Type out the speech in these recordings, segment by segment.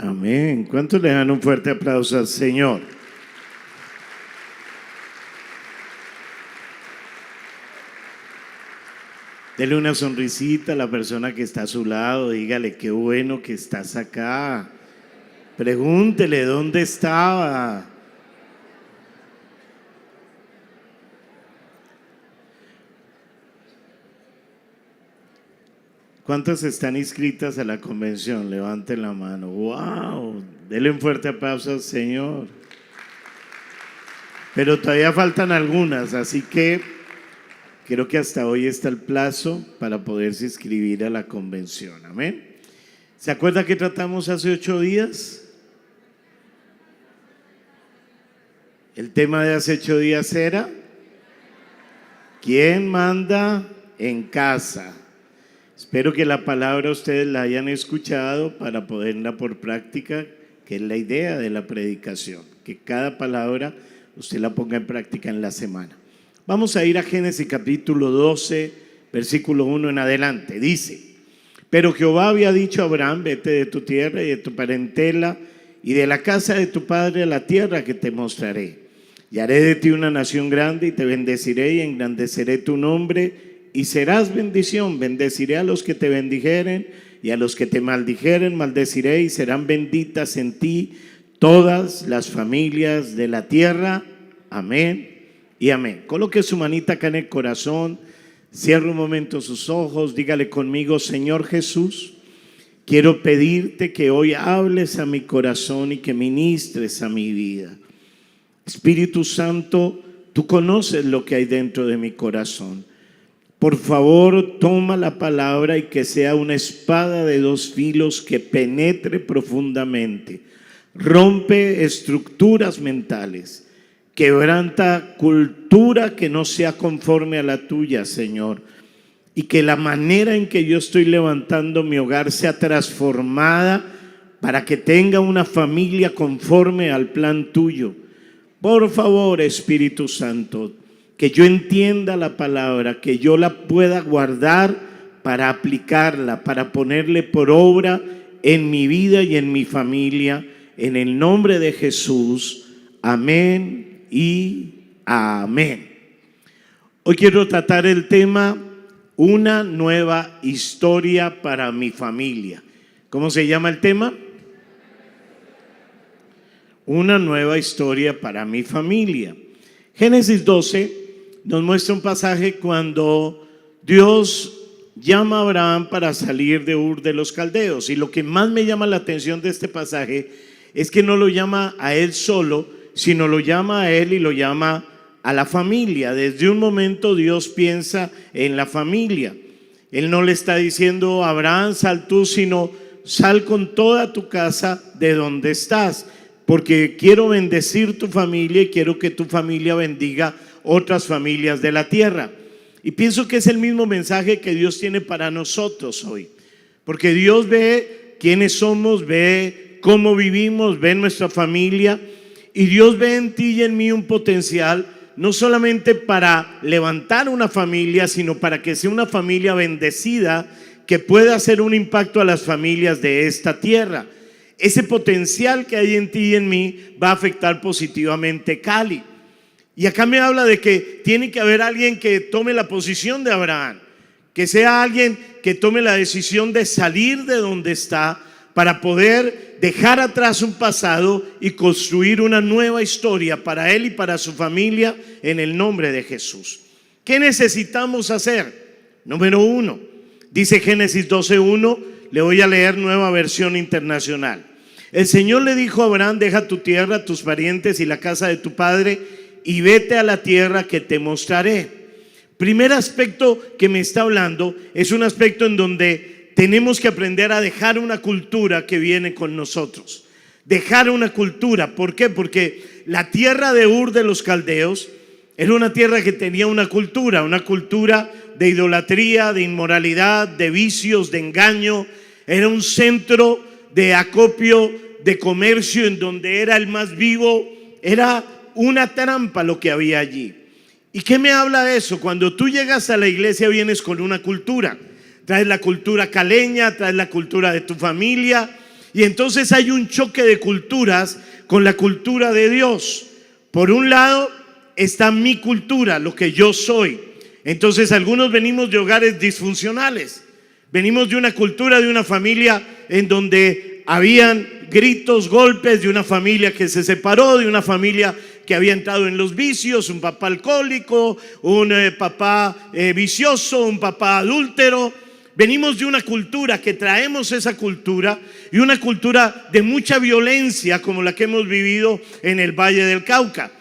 Amén. ¿Cuántos le dan un fuerte aplauso al Señor? Dele una sonrisita a la persona que está a su lado, dígale qué bueno que estás acá. Pregúntele dónde estaba. ¿Cuántas están inscritas a la convención? Levanten la mano. ¡Wow! Dele un fuerte aplauso al Señor. Pero todavía faltan algunas, así que creo que hasta hoy está el plazo para poderse inscribir a la convención. Amén. ¿Se acuerda que tratamos hace 8 días? El tema de hace 8 días era ¿quién manda en casa? Espero que la palabra ustedes la hayan escuchado para ponerla por práctica, que es la idea de la predicación, que cada palabra usted la ponga en práctica en la semana. Vamos a ir a Génesis capítulo 12, versículo 1 en adelante. Dice: pero Jehová había dicho a Abraham: vete de tu tierra y de tu parentela y de la casa de tu padre a la tierra que te mostraré. Y haré de ti una nación grande y te bendeciré y engrandeceré tu nombre y serás bendición. Bendeciré a los que te bendijeren y a los que te maldijeren maldeciré, y serán benditas en ti todas las familias de la tierra. Amén y amén. Coloque su manita acá en el corazón, cierre un momento sus ojos, dígale conmigo: Señor Jesús, quiero pedirte que hoy hables a mi corazón y que ministres a mi vida. Espíritu Santo, tú conoces lo que hay dentro de mi corazón. Por favor, toma la palabra y que sea una espada de 2 filos que penetre profundamente, rompe estructuras mentales, quebranta cultura que no sea conforme a la tuya, Señor, y que la manera en que yo estoy levantando mi hogar sea transformada para que tenga una familia conforme al plan tuyo. Por favor, Espíritu Santo, que yo entienda la palabra, que yo la pueda guardar para aplicarla, para ponerle por obra en mi vida y en mi familia, en el nombre de Jesús. Amén y amén. Hoy quiero tratar el tema: una nueva historia para mi familia. ¿Cómo se llama el tema? Una nueva historia para mi familia. Génesis 12 nos muestra un pasaje cuando Dios llama a Abraham para salir de Ur de los Caldeos, y lo que más me llama la atención de este pasaje es que no lo llama a él solo, sino lo llama a él y lo llama a la familia. Desde un momento Dios piensa en la familia. Él no le está diciendo: Abraham, sal tú, sino sal con toda tu casa de donde estás, porque quiero bendecir tu familia y quiero que tu familia bendiga otras familias de la tierra. Y pienso que es el mismo mensaje que Dios tiene para nosotros hoy, porque Dios ve quiénes somos, ve cómo vivimos, ve nuestra familia, y Dios ve en ti y en mí un potencial no solamente para levantar una familia, sino para que sea una familia bendecida que pueda hacer un impacto a las familias de esta tierra. Ese potencial que hay en ti y en mí va a afectar positivamente Cali. Y acá me habla de que tiene que haber alguien que tome la posición de Abraham, que sea alguien que tome la decisión de salir de donde está para poder dejar atrás un pasado y construir una nueva historia para él y para su familia en el nombre de Jesús. ¿Qué necesitamos hacer? Número 1, dice Génesis 12:1, le voy a leer Nueva Versión Internacional. El Señor le dijo a Abraham: deja tu tierra, tus parientes y la casa de tu padre y vete a la tierra que te mostraré. Primer aspecto que me está hablando es un aspecto en donde tenemos que aprender a dejar una cultura que viene con nosotros. Dejar una cultura. ¿Por qué? Porque la tierra de Ur de los Caldeos era una tierra que tenía una cultura de idolatría, de inmoralidad, de vicios, de engaño. Era un centro de acopio, de comercio, en donde era el más vivo. Era una trampa lo que había allí. ¿Y qué me habla de eso? Cuando tú llegas a la iglesia vienes con una cultura. Traes la cultura caleña, traes la cultura de tu familia, Y entonces hay un choque de culturas con la cultura de Dios. Por un lado está mi cultura, lo que yo soy. Entonces algunos venimos de hogares disfuncionales. Venimos de una cultura, de una familia en donde habían gritos, golpes, de una familia que se separó, de una familia que había entrado en los vicios, un papá alcohólico, un papá vicioso, un papá adúltero. Venimos de una cultura que traemos esa cultura, y una cultura de mucha violencia como la que hemos vivido en el Valle del Cauca.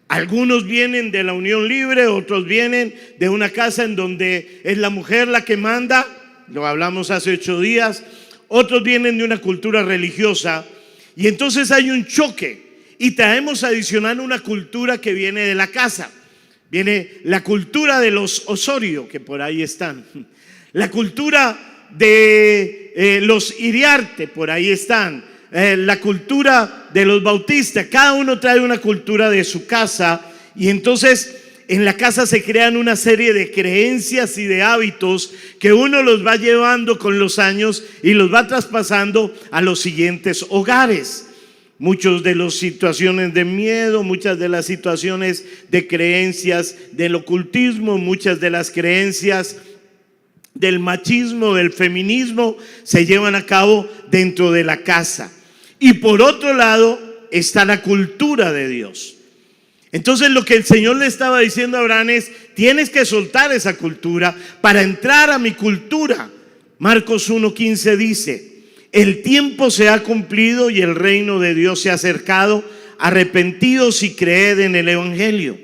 Algunos vienen de la unión libre, otros vienen de una casa en donde es la mujer la que manda, lo hablamos hace 8 días. Otros vienen de una cultura religiosa, y entonces hay un choque, y traemos adicional una cultura que viene de la casa. Viene la cultura de los Osorio, que por ahí están, la cultura de los Iriarte, por ahí están, la cultura de los Bautistas. Cada uno trae una cultura de su casa, y entonces en la casa se crean una serie de creencias y de hábitos que uno los va llevando con los años y los va traspasando a los siguientes hogares. Muchas de las situaciones de miedo, muchas de las situaciones de creencias del ocultismo, muchas de las creencias del machismo, del feminismo, se llevan a cabo dentro de la casa. Y por otro lado está la cultura de Dios. Entonces lo que el Señor le estaba diciendo a Abraham es: tienes que soltar esa cultura para entrar a mi cultura. Marcos 1:15 dice: el tiempo se ha cumplido y el reino de Dios se ha acercado, arrepentidos y creed en el evangelio.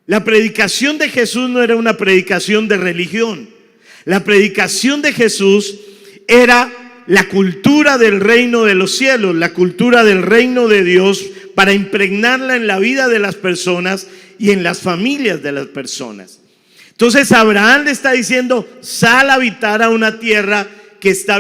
La predicación de Jesús no era una predicación de religión. La predicación de Jesús era la cultura del reino de los cielos, la cultura del reino de Dios, para impregnarla en la vida de las personas y en las familias de las personas. Entonces Abraham le está diciendo: sal a habitar a una tierra que estaba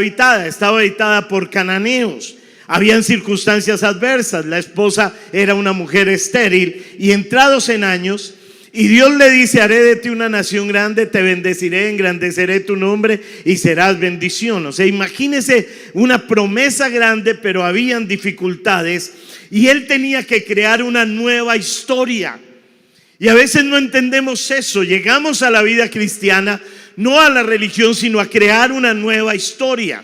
habitada por cananeos. Habían circunstancias adversas, la esposa era una mujer estéril y entrados en años, y Dios le dice: haré de ti una nación grande, te bendeciré, engrandeceré tu nombre y serás bendición. O sea, imagínese una promesa grande, pero habían dificultades, y él tenía que crear una nueva historia. Y a veces no entendemos eso. Llegamos a la vida cristiana, no a la religión, sino a crear una nueva historia.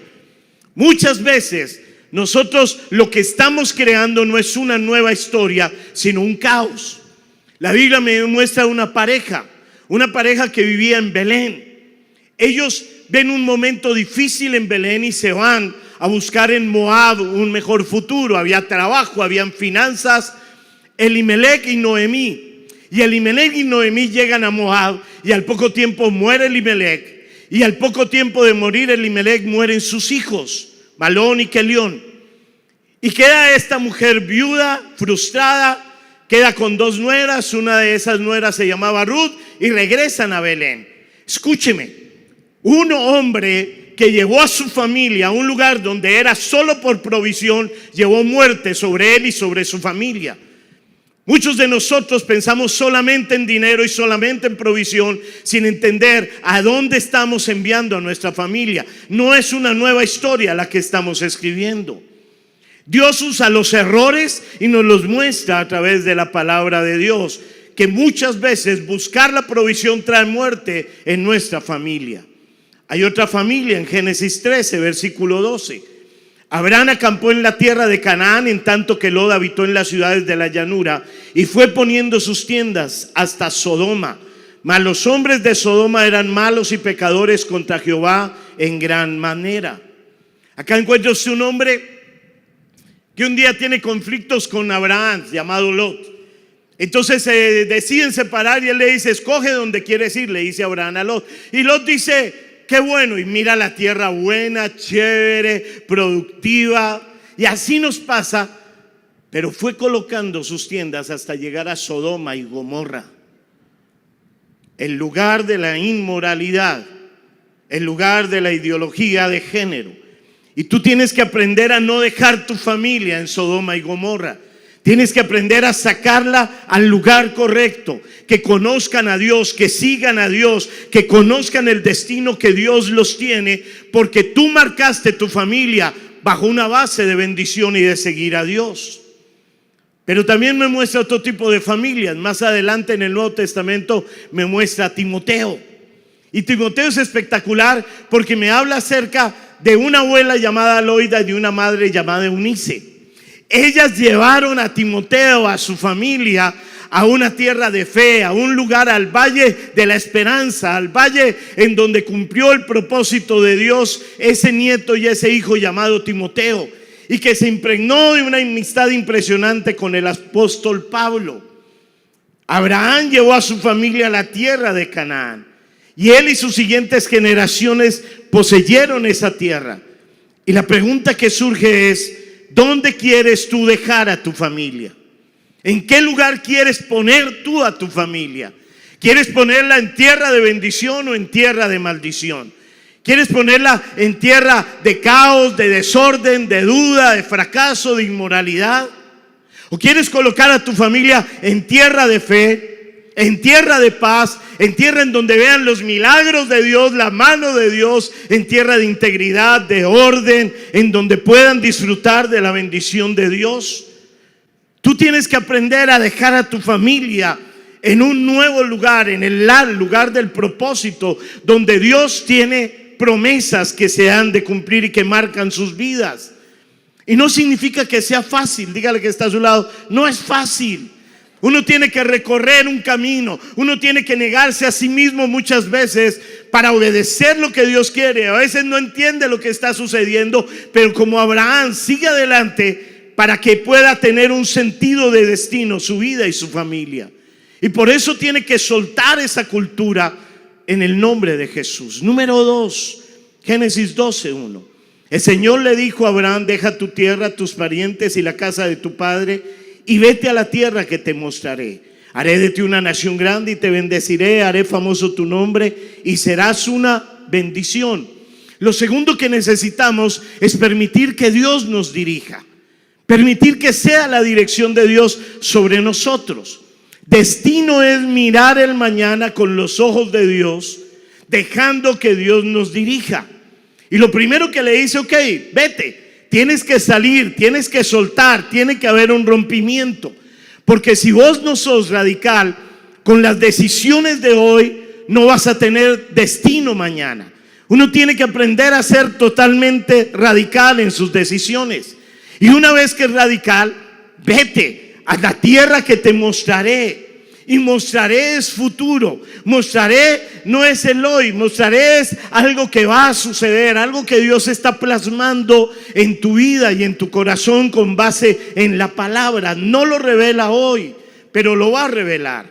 Muchas veces nosotros lo que estamos creando no es una nueva historia, sino un caos. La Biblia me muestra una pareja que vivía en Belén. Ellos ven un momento difícil en Belén y se van a buscar en Moab un mejor futuro. Había trabajo, habían finanzas. Elimelec y Noemí. Y Elimelec y Noemí llegan a Moab, y al poco tiempo muere Elimelec, y al poco tiempo de morir Elimelec mueren sus hijos, Malón y Kelión. Y queda esta mujer viuda, frustrada, queda con 2 nueras. Una de esas nueras se llamaba Ruth, y regresan a Belén. Escúcheme, un hombre que llevó a su familia a un lugar donde era solo por provisión, llevó muerte sobre él y sobre su familia. Muchos de nosotros pensamos solamente en dinero y solamente en provisión, sin entender a dónde estamos enviando a nuestra familia. No es una nueva historia la que estamos escribiendo. Dios usa los errores y nos los muestra a través de la palabra de Dios, que muchas veces buscar la provisión trae muerte en nuestra familia. Hay otra familia en Génesis 13, versículo 12. Abraham acampó en la tierra de Canaán, en tanto que Lot habitó en las ciudades de la llanura, y fue poniendo sus tiendas hasta Sodoma. Mas los hombres de Sodoma eran malos y pecadores contra Jehová en gran manera. Acá encuentra usted un hombre que un día tiene conflictos con Abraham, llamado Lot. Entonces se deciden separar, y él le dice: escoge donde quieres ir, le dice Abraham a Lot. Y Lot dice: qué bueno, y mira la tierra buena, chévere, productiva. Y así nos pasa. Pero fue colocando sus tiendas hasta llegar a Sodoma y Gomorra, el lugar de la inmoralidad, el lugar de la ideología de género. Y tú tienes que aprender a no dejar tu familia en Sodoma y Gomorra. Tienes que aprender a sacarla al lugar correcto, que conozcan a Dios, que sigan a Dios, que conozcan el destino que Dios los tiene, porque tú marcaste tu familia bajo una base de bendición y de seguir a Dios. Pero también me muestra otro tipo de familias. Más adelante en el Nuevo Testamento me muestra a Timoteo. Y Timoteo es espectacular porque me habla acerca de una abuela llamada Loida y de una madre llamada Eunice. Ellas llevaron a Timoteo, a su familia, a una tierra de fe, a un lugar, al valle de la esperanza, al valle en donde cumplió el propósito de Dios ese nieto y ese hijo llamado Timoteo, y que se impregnó de una amistad impresionante con el apóstol Pablo. Abraham llevó a su familia a la tierra de Canaán, y él y sus siguientes generaciones poseyeron esa tierra. Y la pregunta que surge es: ¿dónde quieres tú dejar a tu familia? ¿En qué lugar quieres poner tú a tu familia? ¿Quieres ponerla en tierra de bendición o en tierra de maldición? ¿Quieres ponerla en tierra de caos, de desorden, de duda, de fracaso, de inmoralidad? ¿O quieres colocar a tu familia en tierra de fe, en tierra de paz, en tierra en donde vean los milagros de Dios, la mano de Dios, en tierra de integridad, de orden, en donde puedan disfrutar de la bendición de Dios? Tú tienes que aprender a dejar a tu familia en un nuevo lugar, en el lugar del propósito, donde Dios tiene promesas que se han de cumplir y que marcan sus vidas. Y no significa que sea fácil. Dígale que está a su lado: no es fácil. Uno tiene que recorrer un camino, uno tiene que negarse a sí mismo muchas veces para obedecer lo que Dios quiere. A veces no entiende lo que está sucediendo, pero como Abraham, sigue adelante para que pueda tener un sentido de destino, su vida y su familia. Y por eso tiene que soltar esa cultura en el nombre de Jesús. Número 2, Génesis 12:1. El Señor le dijo a Abraham: deja tu tierra, tus parientes y la casa de tu padre, y vete a la tierra que te mostraré. Haré de ti una nación grande y te bendeciré, haré famoso tu nombre y serás una bendición. Lo segundo que necesitamos es permitir que Dios nos dirija. Permitir que sea la dirección de Dios sobre nosotros. Destino es mirar el mañana con los ojos de Dios, dejando que Dios nos dirija. Y lo primero que le dice: ok, vete, tienes que salir, tienes que soltar, tiene que haber un rompimiento. Porque si vos no sos radical, con las decisiones de hoy no vas a tener destino mañana. Uno tiene que aprender a ser totalmente radical en sus decisiones. Y una vez que es radical, vete a la tierra que te mostraré. Y mostraré es futuro. Mostraré no es el hoy. Mostraré es algo que va a suceder, algo que Dios está plasmando en tu vida y en tu corazón con base en la palabra. No lo revela hoy, pero lo va a revelar.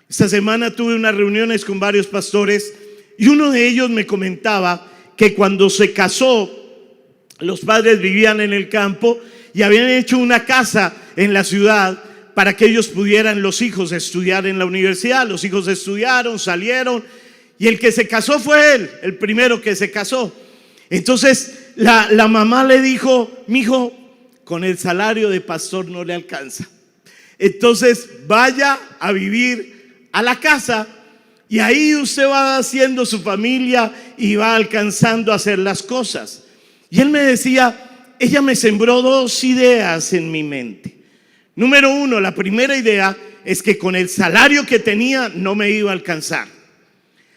Esta semana tuve unas reuniones con varios pastores y uno de ellos me comentaba que cuando se casó, los padres vivían en el campo y habían hecho una casa en la ciudad para que ellos pudieran, los hijos, estudiar en la universidad. Los hijos estudiaron, salieron, y el que se casó fue él, el primero que se casó. Entonces la mamá le dijo: mijo, con el salario de pastor no le alcanza. Entonces vaya a vivir a la casa y ahí usted va haciendo su familia y va alcanzando a hacer las cosas. Y él me decía: ella me sembró 2 ideas en mi mente. Número 1, la primera idea es que con el salario que tenía no me iba a alcanzar.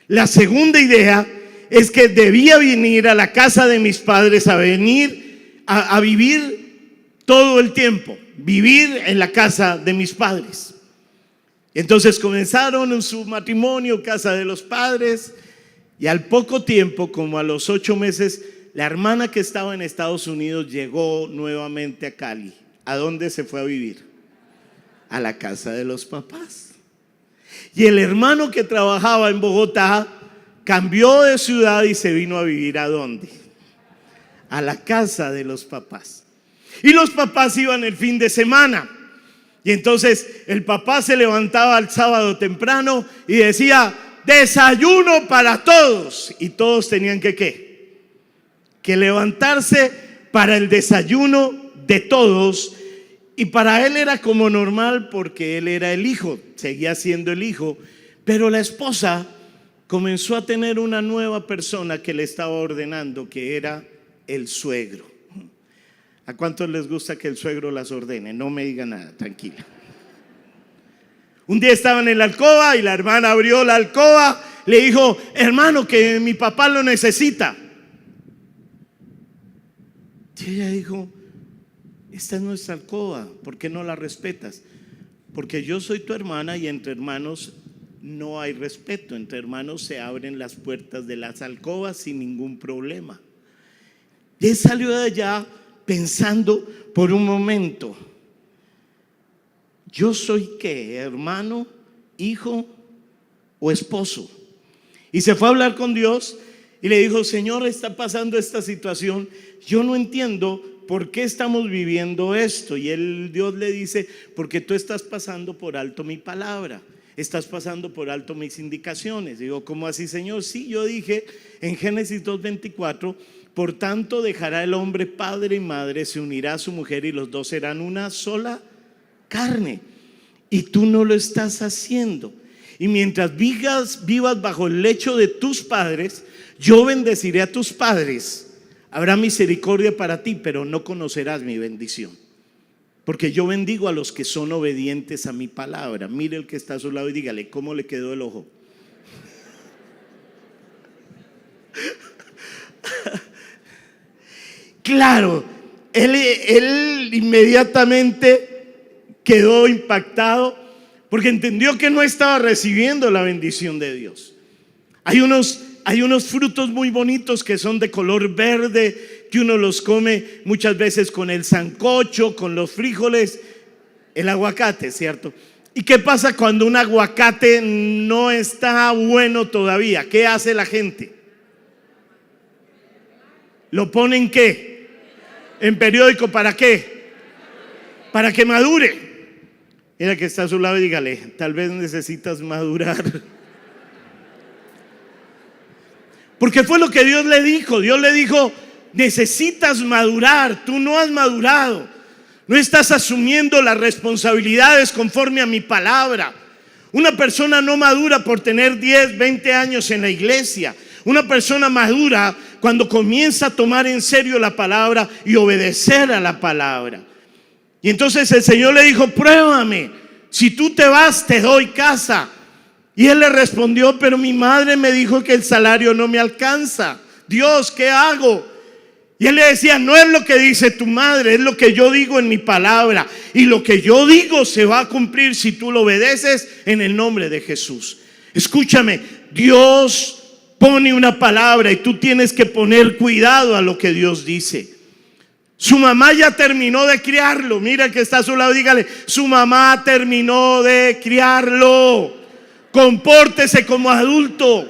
La segunda idea es que debía venir a la casa de mis padres, a venir a vivir todo el tiempo, vivir en la casa de mis padres. Entonces comenzaron en su matrimonio, casa de los padres, y al poco tiempo, como a los 8 meses, la hermana que estaba en Estados Unidos llegó nuevamente a Cali. ¿A dónde se fue a vivir? A la casa de los papás. Y el hermano que trabajaba en Bogotá cambió de ciudad y se vino a vivir ¿a dónde? A la casa de los papás. Y los papás iban el fin de semana. Y entonces el papá se levantaba el sábado temprano y decía: desayuno para todos. Y todos tenían que levantarse para el desayuno de todos. Y para él era como normal porque él era el hijo, seguía siendo el hijo. Pero la esposa comenzó a tener una nueva persona que le estaba ordenando, que era el suegro. ¿A cuántos les gusta que el suegro las ordene? No me diga nada, tranquila. Un día estaban en la alcoba y la hermana abrió la alcoba, le dijo: hermano, que mi papá lo necesita. Y ella dijo: esta es nuestra alcoba, ¿por qué no la respetas? Porque yo soy tu hermana y entre hermanos no hay respeto, entre hermanos se abren las puertas de las alcobas sin ningún problema. Y él salió de allá pensando por un momento: ¿yo soy qué? ¿Hermano, hijo o esposo? Y se fue a hablar con Dios y le dijo: Señor, está pasando esta situación, yo no entiendo por qué estamos viviendo esto. Y Dios le dice: porque tú estás pasando por alto mi palabra, estás pasando por alto mis indicaciones. Digo: ¿cómo así, Señor? Sí, yo dije en Génesis 2:24: por tanto dejará el hombre padre y madre, se unirá a su mujer y los dos serán una sola carne. Y tú no lo estás haciendo. Y mientras vivas bajo el lecho de tus padres, yo bendeciré a tus padres. Habrá misericordia para ti, pero no conocerás mi bendición. Porque yo bendigo a los que son obedientes a mi palabra. Mire el que está a su lado y dígale: ¿cómo le quedó el ojo? Claro, él inmediatamente quedó impactado porque entendió que no estaba recibiendo la bendición de Dios. Hay unos frutos muy bonitos que son de color verde, que uno los come muchas veces con el sancocho, con los frijoles, el aguacate, ¿cierto? ¿Y qué pasa cuando un aguacate no está bueno todavía? ¿Qué hace la gente? ¿Lo ponen qué? En periódico, ¿para qué? Para que madure. Mira que está a su lado y dígale: tal vez necesitas madurar. Porque fue lo que Dios le dijo. Dios le dijo: necesitas madurar, tú no has madurado. No estás asumiendo las responsabilidades conforme a mi palabra. Una persona no madura por tener 10, 20 años en la iglesia. Una persona madura cuando comienza a tomar en serio la palabra y obedecer a la palabra. Y entonces el Señor le dijo: pruébame, si tú te vas te doy casa. Y él le respondió: pero mi madre me dijo que el salario no me alcanza. Dios, ¿qué hago? Y él le decía: no es lo que dice tu madre, es lo que yo digo en mi palabra. Y lo que yo digo se va a cumplir si tú lo obedeces en el nombre de Jesús. Escúchame, Dios pone una palabra y tú tienes que poner cuidado a lo que Dios dice. Su mamá ya terminó de criarlo. Mira que está a su lado, dígale: su mamá terminó de criarlo. Compórtese como adulto.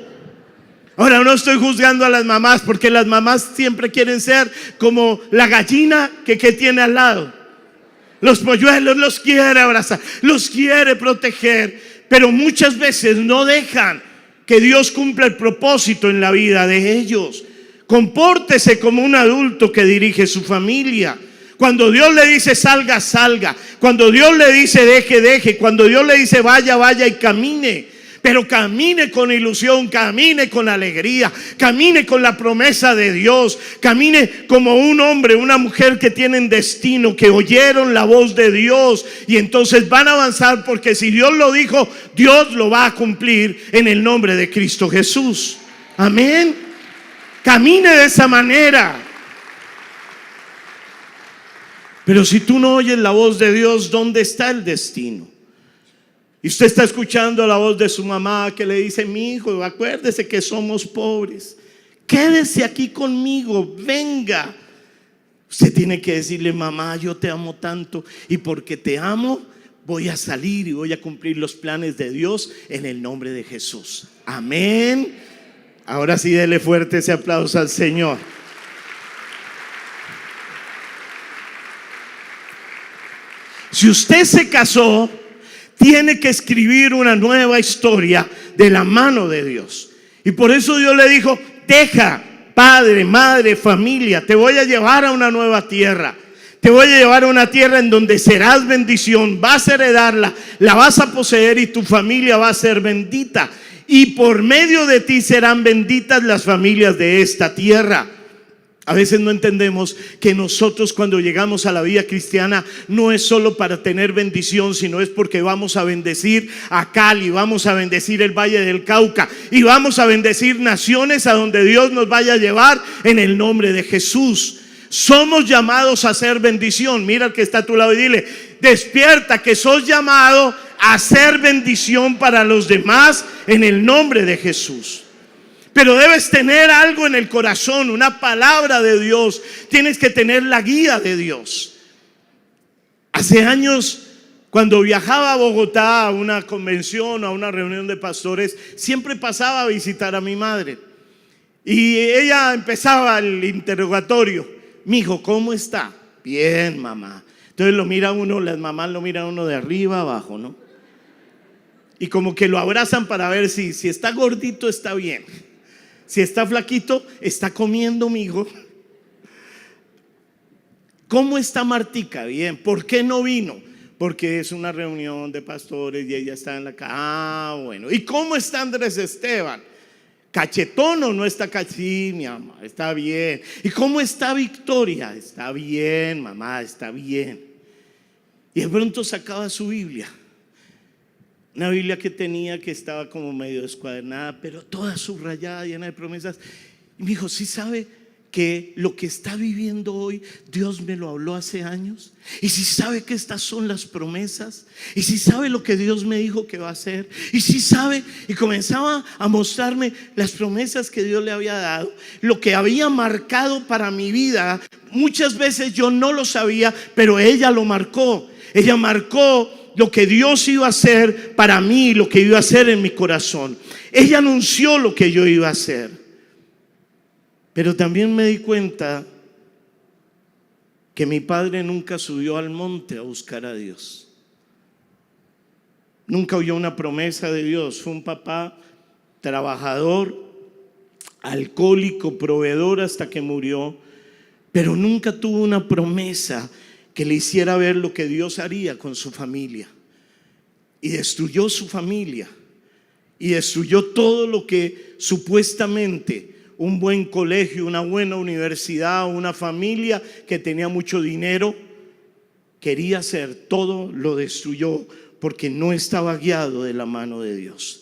Ahora, no estoy juzgando a las mamás, porque las mamás siempre quieren ser como la gallina que tiene al lado. Los polluelos los quiere abrazar, los quiere proteger, pero muchas veces no dejan que Dios cumpla el propósito en la vida de ellos. Compórtese como un adulto que dirige su familia. Cuando Dios le dice salga, salga. Cuando Dios le dice deje, deje. Cuando Dios le dice vaya, vaya y camine. Pero camine con ilusión, camine con alegría, camine con la promesa de Dios, camine como un hombre, una mujer que tienen destino, que oyeron la voz de Dios y entonces van a avanzar, porque si Dios lo dijo, Dios lo va a cumplir en el nombre de Cristo Jesús. Amén. Camine de esa manera. Pero si tú no oyes la voz de Dios, ¿dónde está el destino? Y usted está escuchando la voz de su mamá que le dice: mi hijo, acuérdese que somos pobres, quédese aquí conmigo, venga. Usted tiene que decirle: mamá, yo te amo tanto, y porque te amo voy a salir y voy a cumplir los planes de Dios en el nombre de Jesús. Amén. Ahora sí, dele fuerte ese aplauso al Señor. Si usted se casó, tiene que escribir una nueva historia de la mano de Dios. Y por eso Dios le dijo: deja padre, madre, familia, te voy a llevar a una nueva tierra. Te voy a llevar a una tierra en donde serás bendición, vas a heredarla, la vas a poseer y tu familia va a ser bendita. Y por medio de ti serán benditas las familias de esta tierra. A veces no entendemos que nosotros cuando llegamos a la vida cristiana no es solo para tener bendición, sino es porque vamos a bendecir a Cali, vamos a bendecir el Valle del Cauca y vamos a bendecir naciones a donde Dios nos vaya a llevar en el nombre de Jesús. Somos llamados a hacer bendición. Mira al que está a tu lado y dile: despierta, que sos llamado a hacer bendición para los demás en el nombre de Jesús. Pero debes tener algo en el corazón, una palabra de Dios. Tienes que tener la guía de Dios. Hace años, cuando viajaba a Bogotá a una convención o a una reunión de pastores, siempre pasaba a visitar a mi madre. Y ella empezaba el interrogatorio: mijo, ¿cómo está? Bien, mamá. Entonces lo mira uno, las mamás lo miran uno de arriba abajo, ¿no? Y como que lo abrazan para ver si está gordito, está bien. Si está flaquito, está comiendo, mijo. ¿Cómo está Martica? Bien. ¿Por qué no vino? Porque es una reunión de pastores y ella está en la casa. Ah, bueno. ¿Y cómo está Andrés Esteban? ¿Cachetón o no está cachetón? Sí, mi mamá, está bien. ¿Y cómo está Victoria? Está bien, mamá, está bien. Y de pronto sacaba su Biblia. Una Biblia que tenía, que estaba como medio descuadernada, pero toda subrayada, llena de promesas. Y me dijo: ¿sí sabe que lo que está viviendo hoy, Dios me lo habló hace años? Y si sabe que estas son las promesas, y si sabe lo que Dios me dijo que va a hacer, y si sabe, y comenzaba a mostrarme las promesas que Dios le había dado, lo que había marcado para mi vida. Muchas veces yo no lo sabía, pero ella lo marcó. Ella marcó lo que Dios iba a hacer para mí, lo que iba a hacer en mi corazón. Ella anunció lo que yo iba a hacer. Pero también me di cuenta que mi padre nunca subió al monte a buscar a Dios. Nunca oyó una promesa de Dios. Fue un papá trabajador, alcohólico, proveedor hasta que murió, pero nunca tuvo una promesa que le hiciera ver lo que Dios haría con su familia. Y destruyó su familia y destruyó todo lo que supuestamente un buen colegio, una buena universidad, una familia que tenía mucho dinero quería hacer. Todo lo destruyó porque no estaba guiado de la mano de Dios.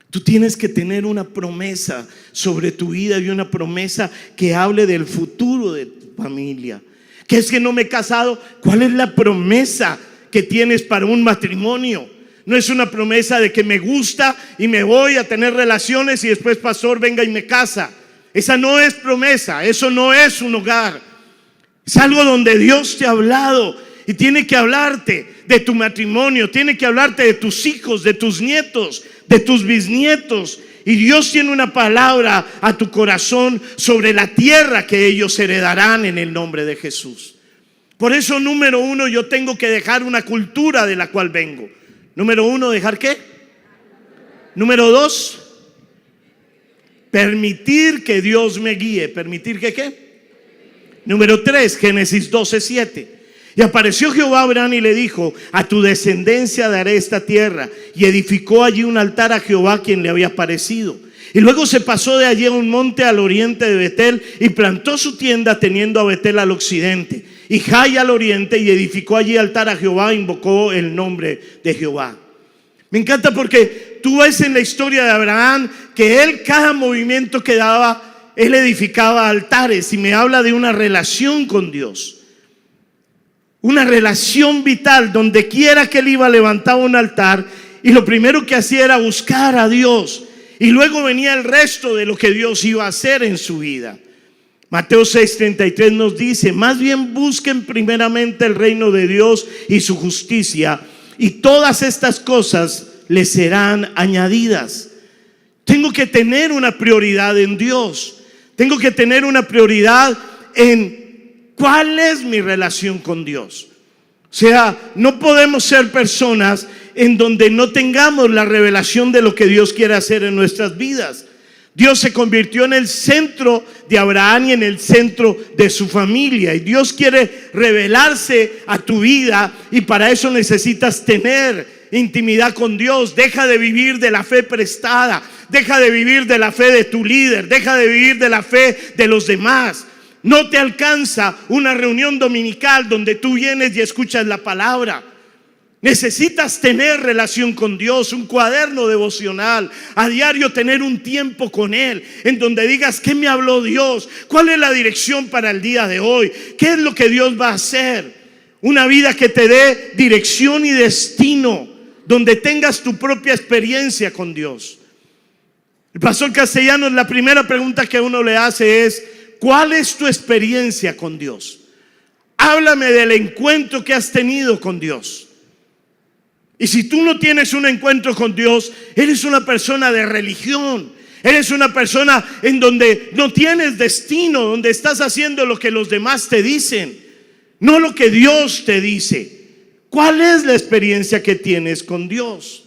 Tú tienes que tener una promesa sobre tu vida y una promesa que hable del futuro de tu familia. ¿Qué es que no me he casado? ¿Cuál es la promesa que tienes para un matrimonio? No es una promesa de que me gusta y me voy a tener relaciones y después, pastor, venga y me casa. Esa no es promesa, eso no es un hogar. Es algo donde Dios te ha hablado y tiene que hablarte de tu matrimonio, tiene que hablarte de tus hijos, de tus nietos, de tus bisnietos. Y Dios tiene una palabra a tu corazón sobre la tierra que ellos heredarán en el nombre de Jesús. Por eso, número uno, yo tengo que dejar una cultura de la cual vengo. Número uno, ¿dejar qué? Número dos, permitir que Dios me guíe. ¿Permitir que qué? Número tres, Génesis 12:7. Y apareció Jehová a Abraham y le dijo: a tu descendencia daré esta tierra. Y edificó allí un altar a Jehová, quien le había aparecido. Y luego se pasó de allí a un monte al oriente de Betel y plantó su tienda, teniendo a Betel al occidente y Jai al oriente, y edificó allí altar a Jehová e invocó el nombre de Jehová. Me encanta porque tú ves en la historia de Abraham que él, cada movimiento que daba, él edificaba altares, y me habla de una relación con Dios. Una relación vital. Donde quiera que él iba, levantaba un altar, y lo primero que hacía era buscar a Dios, y luego venía el resto de lo que Dios iba a hacer en su vida. Mateo 6:33 nos dice: más bien busquen primeramente el reino de Dios y su justicia, y todas estas cosas les serán añadidas. Tengo que tener una prioridad en Dios. Tengo que tener una prioridad en cuál es mi relación con Dios. O sea, no podemos ser personas en donde no tengamos la revelación de lo que Dios quiere hacer en nuestras vidas. Dios se convirtió en el centro de Abraham y en el centro de su familia, y Dios quiere revelarse a tu vida, y para eso necesitas tener intimidad con Dios. Deja de vivir de la fe prestada, deja de vivir de la fe de tu líder, deja de vivir de la fe de los demás. No te alcanza una reunión dominical donde tú vienes y escuchas la palabra. Necesitas tener relación con Dios, un cuaderno devocional, a diario tener un tiempo con Él, en donde digas: ¿qué me habló Dios? ¿Cuál es la dirección para el día de hoy? ¿Qué es lo que Dios va a hacer? Una vida que te dé dirección y destino, donde tengas tu propia experiencia con Dios. El pastor Castellanos, la primera pregunta que uno le hace es: ¿cuál es tu experiencia con Dios? Háblame del encuentro que has tenido con Dios. Y si tú no tienes un encuentro con Dios, eres una persona de religión. Eres una persona en donde no tienes destino, donde estás haciendo lo que los demás te dicen, no lo que Dios te dice. ¿Cuál es la experiencia que tienes con Dios?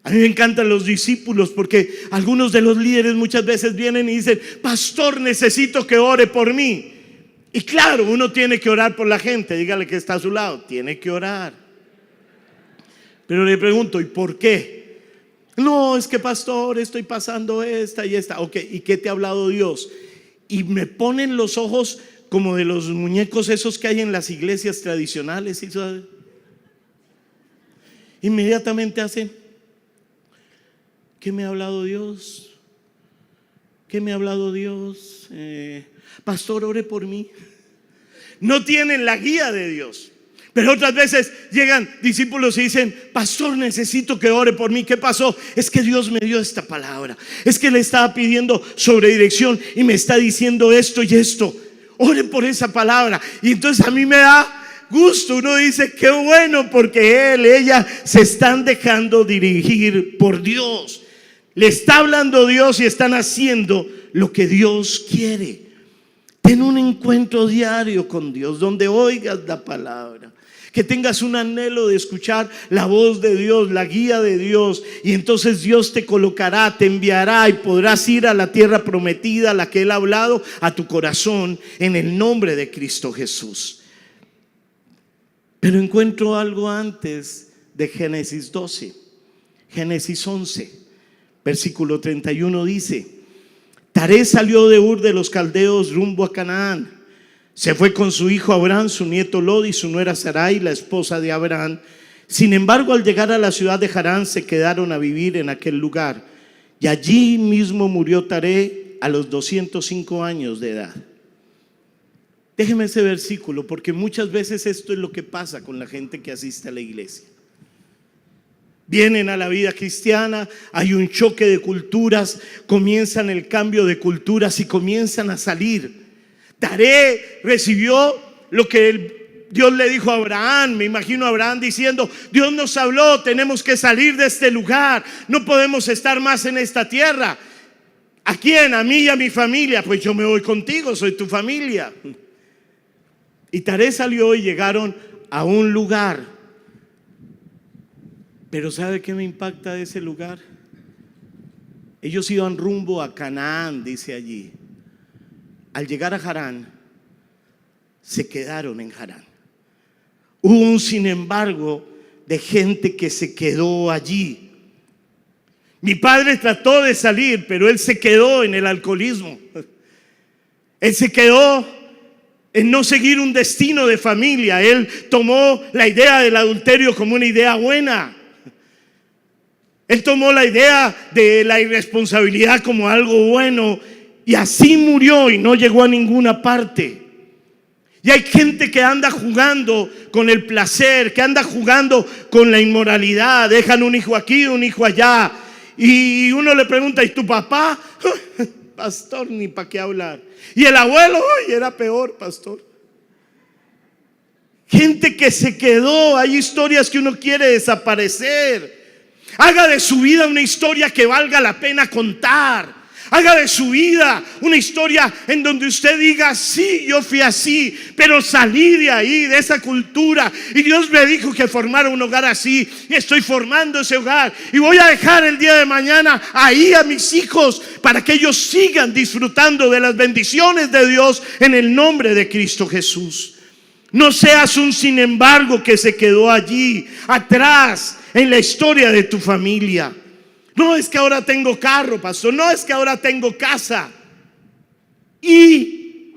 A mí me encantan los discípulos, porque algunos de los líderes muchas veces vienen y dicen: pastor, necesito que ore por mí. Y claro, uno tiene que orar por la gente. Dígale que está a su lado: tiene que orar. Pero le pregunto: ¿y por qué? No, es que pastor, estoy pasando esta y esta. Ok, ¿y qué te ha hablado Dios? Y me ponen los ojos como de los muñecos esos que hay en las iglesias tradicionales. Inmediatamente hacen: ¿qué me ha hablado Dios? ¿Qué me ha hablado Dios? Pastor, ore por mí. No tienen la guía de Dios. Pero otras veces llegan discípulos y dicen: pastor, necesito que ore por mí. ¿Qué pasó? Es que Dios me dio esta palabra. Es que le estaba pidiendo sobre dirección y me está diciendo esto y esto. Ore por esa palabra. Y entonces a mí me da gusto. Uno dice: qué bueno, porque ella se están dejando dirigir por Dios. Le está hablando Dios y están haciendo lo que Dios quiere. Ten un encuentro diario con Dios, donde oigas la palabra, que tengas un anhelo de escuchar la voz de Dios, la guía de Dios, y entonces Dios te colocará, te enviará y podrás ir a la tierra prometida, a la que Él ha hablado a tu corazón, en el nombre de Cristo Jesús. Pero encuentro algo antes de Génesis 12. Génesis 11, versículo 31 dice: Taré salió de Ur de los Caldeos rumbo a Canaán. Se fue con su hijo Abraham, su nieto Lot y su nuera Sarai, la esposa de Abraham. Sin embargo, al llegar a la ciudad de Harán, se quedaron a vivir en aquel lugar. Y allí mismo murió Taré a los 205 años de edad. Déjeme ese versículo, porque muchas veces esto es lo que pasa con la gente que asiste a la iglesia. Vienen a la vida cristiana, hay un choque de culturas, comienzan el cambio de culturas y comienzan a salir. Taré recibió lo que Dios le dijo a Abraham. Me imagino a Abraham diciendo: Dios nos habló, tenemos que salir de este lugar, no podemos estar más en esta tierra. ¿A quién? A mí y a mi familia. Pues yo me voy contigo, soy tu familia. Y Taré salió y llegaron a un lugar. Pero ¿sabe qué me impacta de ese lugar? Ellos iban rumbo a Canaán, dice allí. Al llegar a Harán, se quedaron en Harán. Hubo un sin embargo de gente que se quedó allí. Mi padre trató de salir, pero él se quedó en el alcoholismo. Él se quedó en no seguir un destino de familia. Él tomó la idea del adulterio como una idea buena. Él tomó la idea de la irresponsabilidad como algo bueno, y así murió y no llegó a ninguna parte. Y hay gente que anda jugando con el placer, que anda jugando con la inmoralidad. Dejan un hijo aquí, un hijo allá, y uno le pregunta: ¿y tu papá? Pastor, ni para qué hablar. Y el abuelo, era peor, pastor. Gente que se quedó. Hay historias que uno quiere desaparecer. Haga de su vida una historia que valga la pena contar. Haga de su vida una historia en donde usted diga: sí, yo fui así, pero salí de ahí, de esa cultura, y Dios me dijo que formara un hogar así, y estoy formando ese hogar, y voy a dejar el día de mañana ahí a mis hijos para que ellos sigan disfrutando de las bendiciones de Dios en el nombre de Cristo Jesús. No seas un sin embargo que se quedó allí atrás en la historia de tu familia. No, es que ahora tengo carro, pastor. No, es que ahora tengo casa. Y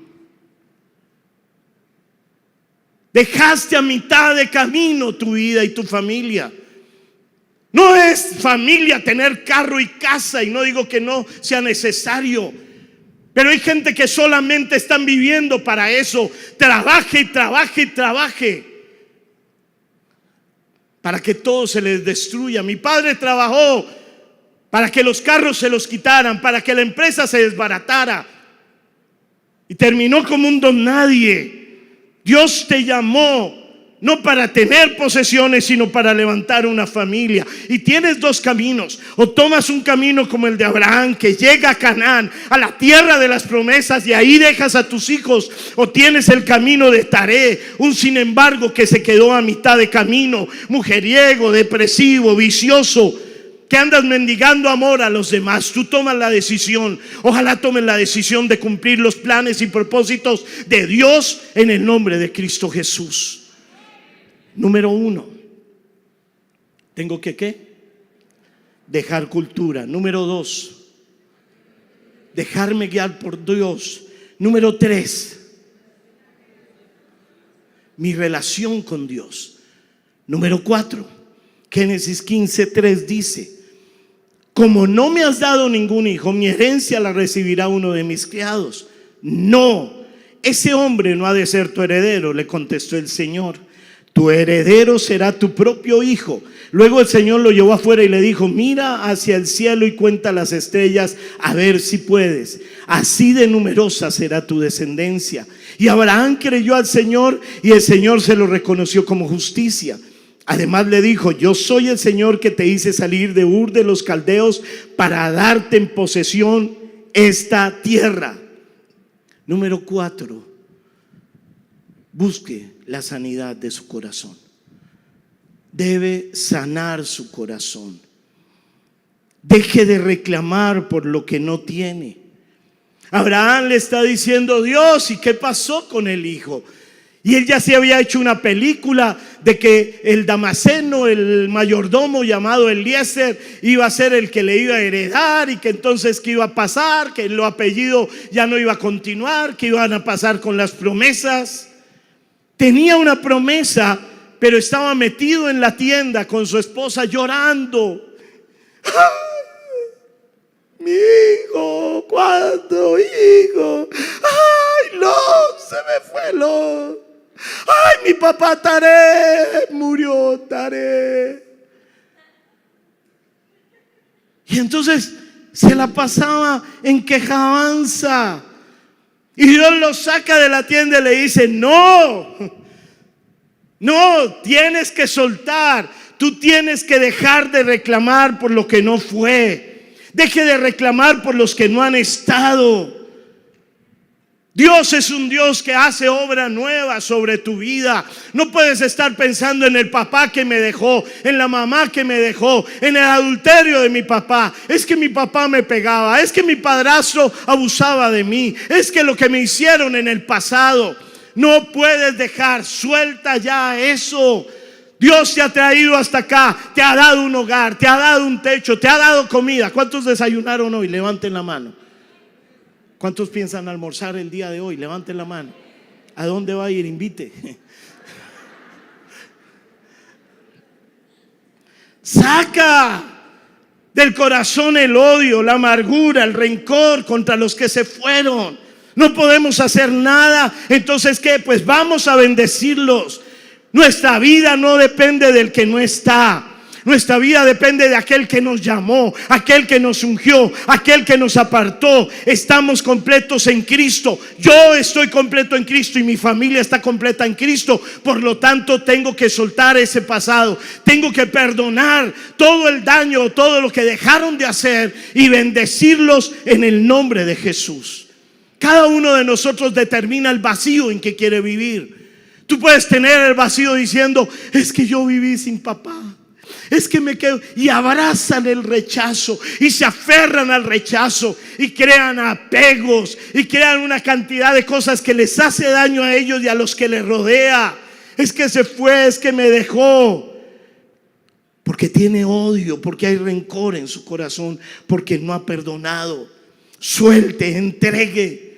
Dejaste a mitad de camino tu vida y tu familia. No es familia tener carro y casa, y no digo que no sea necesario, pero hay gente que solamente están viviendo para eso. Trabaje y trabaje y trabaje para que todo se les destruya. Mi padre trabajó para que los carros se los quitaran, para que la empresa se desbaratara, y terminó como un don nadie. Dios te llamó no para tener posesiones, sino para levantar una familia. Y tienes dos caminos: o tomas un camino como el de Abraham, que llega a Canaán, a la tierra de las promesas, y ahí dejas a tus hijos; o tienes el camino de Taré, un sin embargo que se quedó a mitad de camino, mujeriego, depresivo, vicioso, que andas mendigando amor a los demás. Tú tomas la decisión. Ojalá tomes la decisión de cumplir los planes y propósitos de Dios en el nombre de Cristo Jesús. Número 1, tengo que ¿qué? Dejar cultura. Número 2, dejarme guiar por Dios. Número 3, mi relación con Dios. Número 4, Génesis 15:3 dice: como no me has dado ningún hijo, mi herencia la recibirá uno de mis criados. No, ese hombre no ha de ser tu heredero, le contestó el Señor. Tu heredero será tu propio hijo. Luego el Señor lo llevó afuera y le dijo: mira hacia el cielo y cuenta las estrellas, a ver si puedes. Así de numerosa será tu descendencia. Y Abraham creyó al Señor, y el Señor se lo reconoció como justicia. Además le dijo: yo soy el Señor que te hice salir de Ur de los Caldeos para darte en posesión esta tierra. Número 4, busque la sanidad de su corazón. Debe sanar su corazón. Deje de reclamar por lo que no tiene. Abraham le está diciendo: Dios, ¿y qué pasó con el hijo? Y él ya se había hecho una película de que el Damaseno, el mayordomo llamado Eliezer, iba a ser el que le iba a heredar, y que entonces qué iba a pasar, que el apellido ya no iba a continuar, que iban a pasar con las promesas. Tenía una promesa, pero estaba metido en la tienda con su esposa llorando. ¡Ay, mi hijo! ¿Cuándo, hijo? ¡Ay, no! Se me fue lo. ¡Ay, mi papá Taré! Murió Taré. Y entonces se la pasaba en quejabanza. Y Dios lo saca de la tienda y le dice: no, tienes que soltar. Tú tienes que dejar de reclamar por lo que no fue. Deje de reclamar por los que no han estado. Dios es un Dios que hace obra nueva sobre tu vida. No puedes estar pensando en el papá que me dejó, en la mamá que me dejó, en el adulterio de mi papá. Es que mi papá me pegaba, es que mi padrastro abusaba de mí, es que lo que me hicieron en el pasado. No puedes dejar, suelta ya eso. Dios te ha traído hasta acá, te ha dado un hogar, te ha dado un techo, te ha dado comida. ¿Cuántos desayunaron hoy? Levanten la mano. ¿Cuántos piensan almorzar el día de hoy? Levanten la mano. ¿A dónde va a ir? Invite. Saca del corazón el odio, la amargura, el rencor contra los que se fueron. No podemos hacer nada. Entonces, ¿qué? Pues vamos a bendecirlos. Nuestra vida no depende del que no está. Nuestra vida depende de aquel que nos llamó, aquel que nos ungió, aquel que nos apartó. Estamos completos en Cristo. Yo estoy completo en Cristo y mi familia está completa en Cristo. Por lo tanto, tengo que soltar ese pasado. Tengo que perdonar todo el daño, todo lo que dejaron de hacer, y bendecirlos en el nombre de Jesús. Cada uno de nosotros determina el vacío en que quiere vivir. Tú puedes tener el vacío diciendo: es que yo viví sin papá, es que me quedo, y abrazan el rechazo y se aferran al rechazo y crean apegos y crean una cantidad de cosas que les hace daño a ellos y a los que les rodea. Es que se fue, es que me dejó, porque tiene odio, porque hay rencor en su corazón, porque no ha perdonado. Suelte, entregue.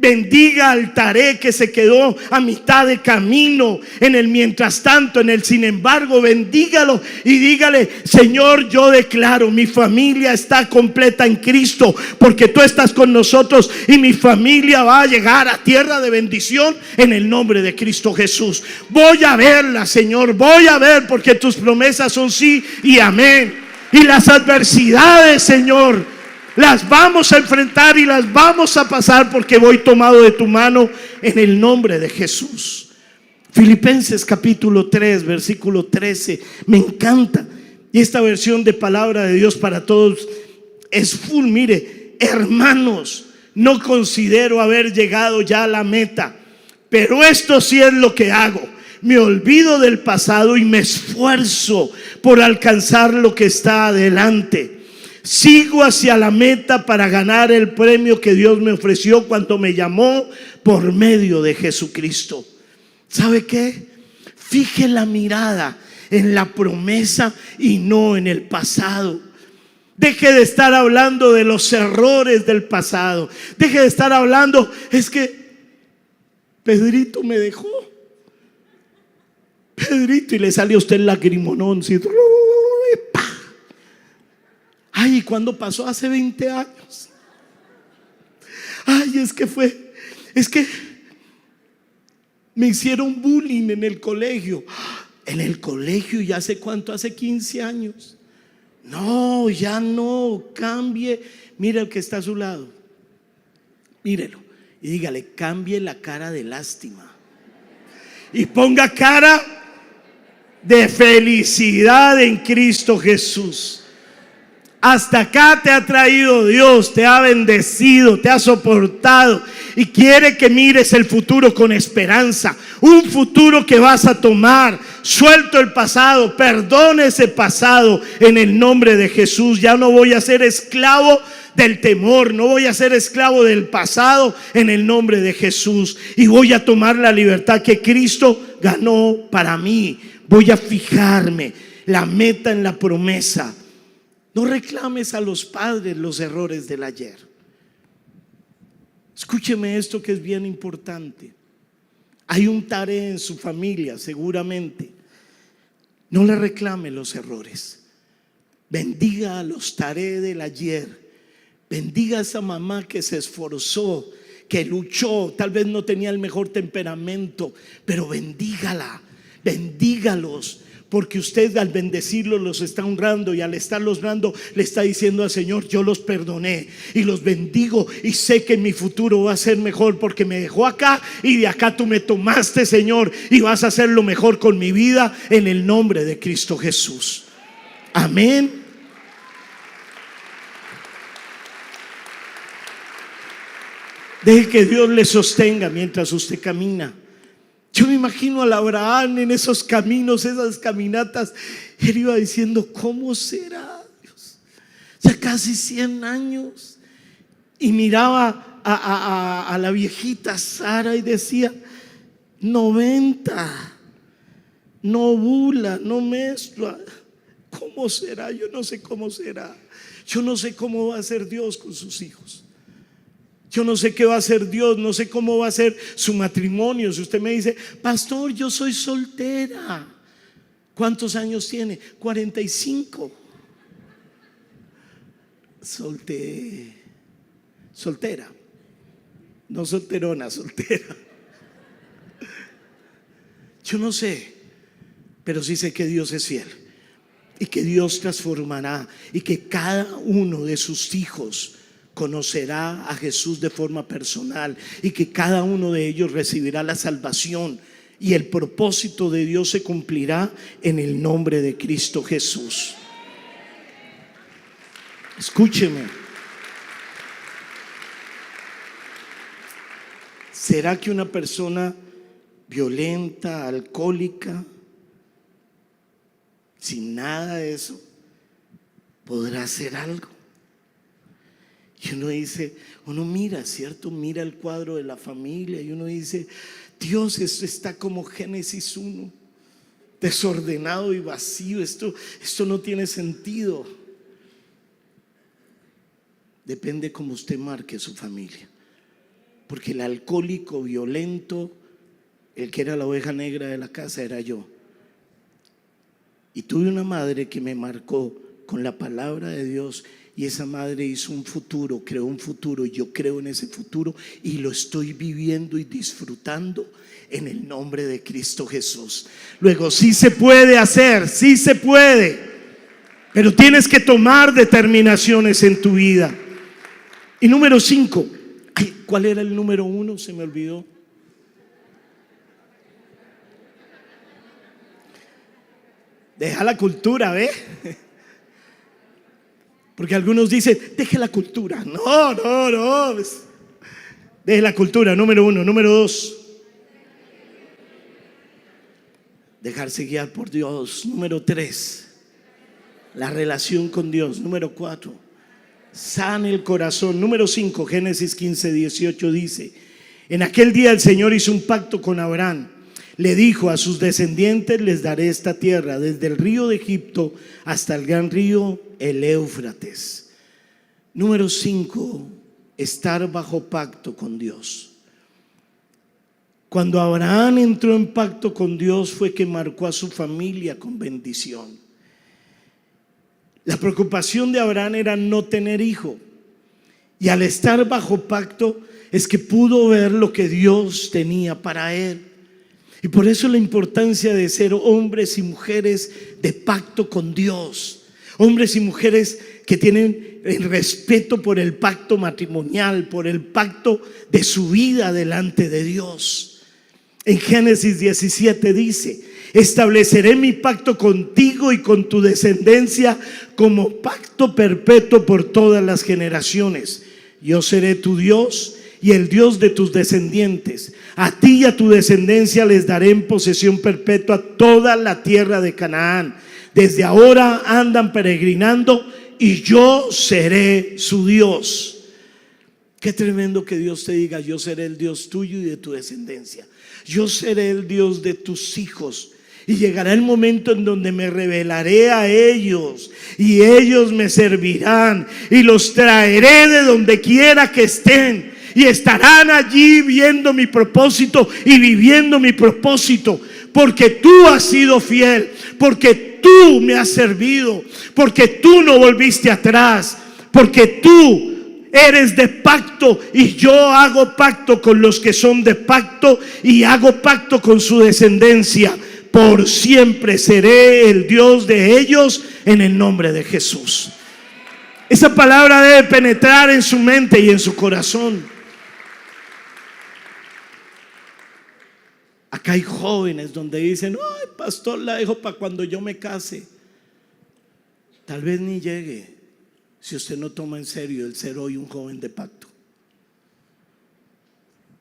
Bendiga al Taré que se quedó a mitad de camino, en el mientras tanto, en el sin embargo. Bendígalo y dígale: Señor, yo declaro, mi familia está completa en Cristo, porque tú estás con nosotros y mi familia va a llegar a tierra de bendición en el nombre de Cristo Jesús. Voy a verla, Señor, voy a ver, porque tus promesas son sí y amén. Y las adversidades, Señor, las vamos a enfrentar y las vamos a pasar, porque voy tomado de tu mano en el nombre de Jesús. Filipenses capítulo 3 versículo 13, me encanta. Y esta versión de palabra de Dios para todos es full. Mire: hermanos, no considero haber llegado ya a la meta, pero esto sí es lo que hago: me olvido del pasado y me esfuerzo por alcanzar lo que está adelante. Sigo hacia la meta para ganar el premio que Dios me ofreció cuando me llamó por medio de Jesucristo. ¿Sabe qué? Fije la mirada en la promesa y no en el pasado. Deje de estar hablando de los errores del pasado. Deje de estar hablando: es que Pedrito me dejó. Pedrito, y le sale a usted el lacrimonón, ¿sí? Ay, ¿cuándo pasó? Hace 20 años. Ay, es que me hicieron bullying en el colegio. En el colegio, ¿ya hace cuánto? Hace 15 años. No, ya no, cambie. Mire al que está a su lado, mírelo y dígale: cambie la cara de lástima y ponga cara de felicidad en Cristo Jesús. Hasta acá te ha traído Dios, te ha bendecido, te ha soportado y quiere que mires el futuro con esperanza. Un futuro que vas a tomar. Suelto el pasado, perdone ese pasado en el nombre de Jesús. Ya no voy a ser esclavo del temor, no voy a ser esclavo del pasado en el nombre de Jesús. Y voy a tomar la libertad que Cristo ganó para mí. Voy a fijarme la meta en la promesa. No reclames a los padres los errores del ayer. Escúcheme esto que es bien importante. Hay un Taré en su familia, seguramente. No le reclame los errores. Bendiga a los Taré del ayer. Bendiga a esa mamá que se esforzó, que luchó. Tal vez no tenía el mejor temperamento, pero bendígala, bendígalos. Porque usted, al bendecirlos, los está honrando, y al estarlos honrando le está diciendo al Señor: yo los perdoné y los bendigo, y sé que mi futuro va a ser mejor, porque me dejó acá y de acá tú me tomaste, Señor, y vas a hacer lo mejor con mi vida en el nombre de Cristo Jesús. Amén. Deje que Dios le sostenga mientras usted camina. Yo me imagino al Abraham en esos caminos, esas caminatas. Él iba diciendo: ¿cómo será, Dios? Ya casi 100 años. Y miraba a la viejita Sara y decía: 90, no bula, no menstrua. ¿Cómo será? Yo no sé cómo será. Yo no sé cómo va a ser Dios con sus hijos. Yo no sé qué va a hacer Dios, no sé cómo va a ser su matrimonio. Si usted me dice: pastor, yo soy soltera. ¿Cuántos años tiene? 45. Soltera. No solterona, soltera. Yo no sé, pero sí sé que Dios es fiel y que Dios transformará, y que cada uno de sus hijos conocerá a Jesús de forma personal, y que cada uno de ellos recibirá la salvación, y el propósito de Dios se cumplirá en el nombre de Cristo Jesús. Escúcheme. ¿Será que una persona violenta, alcohólica, sin nada de eso, podrá hacer algo? Y uno dice, uno mira, ¿cierto? Mira el cuadro de la familia y uno dice: Dios, esto está como Génesis 1, desordenado y vacío. Esto no tiene sentido. Depende cómo usted marque su familia, porque el alcohólico violento, el que era la oveja negra de la casa, era yo. Y tuve una madre que me marcó con la palabra de Dios, y esa madre hizo un futuro, creó un futuro, y yo creo en ese futuro y lo estoy viviendo y disfrutando en el nombre de Cristo Jesús. Luego, sí se puede hacer, sí se puede, pero tienes que tomar determinaciones en tu vida. Y número 5, ¿cuál era el número 1? Se me olvidó. Deja la cultura, ¿ve? Porque algunos dicen, deje la cultura. No. Deje la cultura, número 1. Número 2, dejarse guiar por Dios. Número 3, la relación con Dios. Número 4, sane el corazón. Número 5, Génesis 15:18 dice: en aquel día el Señor hizo un pacto con Abraham. Le dijo: a sus descendientes les daré esta tierra, desde el río de Egipto hasta el gran río, el Éufrates. Número 5, estar bajo pacto con Dios. Cuando Abraham entró en pacto con Dios fue que marcó a su familia con bendición. La preocupación de Abraham era no tener hijo, y al estar bajo pacto es que pudo ver lo que Dios tenía para él. Y por eso la importancia de ser hombres y mujeres de pacto con Dios, hombres y mujeres que tienen el respeto por el pacto matrimonial, por el pacto de su vida delante de Dios. En Génesis 17 dice: estableceré mi pacto contigo y con tu descendencia como pacto perpetuo por todas las generaciones. Yo seré tu Dios y el Dios de tus descendientes. A ti y a tu descendencia les daré en posesión perpetua toda la tierra de Canaán. Desde ahora andan peregrinando y yo seré su Dios. Qué tremendo que Dios te diga: yo seré el Dios tuyo y de tu descendencia. Yo seré el Dios de tus hijos. Y llegará el momento en donde me revelaré a ellos y ellos me servirán, y los traeré de donde quiera que estén, y estarán allí viendo mi propósito y viviendo mi propósito, porque tú has sido fiel, porque tú me has servido, porque tú no volviste atrás, porque tú eres de pacto, y yo hago pacto con los que son de pacto y hago pacto con su descendencia. Por siempre seré el Dios de ellos en el nombre de Jesús. Esa palabra debe penetrar en su mente y en su corazón. Acá hay jóvenes donde dicen: ay, pastor, la dejo para cuando yo me case. Tal vez ni llegue si usted no toma en serio el ser hoy un joven de pacto.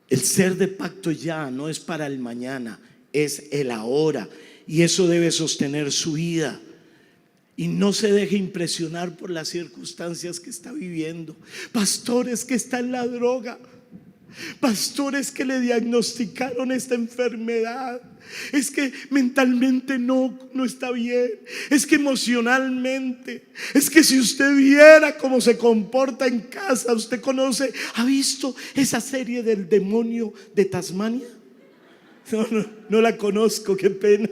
El ser de pacto ya no es para el mañana, es el ahora, y eso debe sostener su vida. Y no se deje impresionar por las circunstancias que está viviendo. Pastores, que está en la droga. Pastores, que le diagnosticaron esta enfermedad. Es que mentalmente no está bien. Es que emocionalmente. Es que si usted viera cómo se comporta en casa. Usted conoce, ¿ha visto esa serie del demonio de Tasmania? No la conozco, qué pena.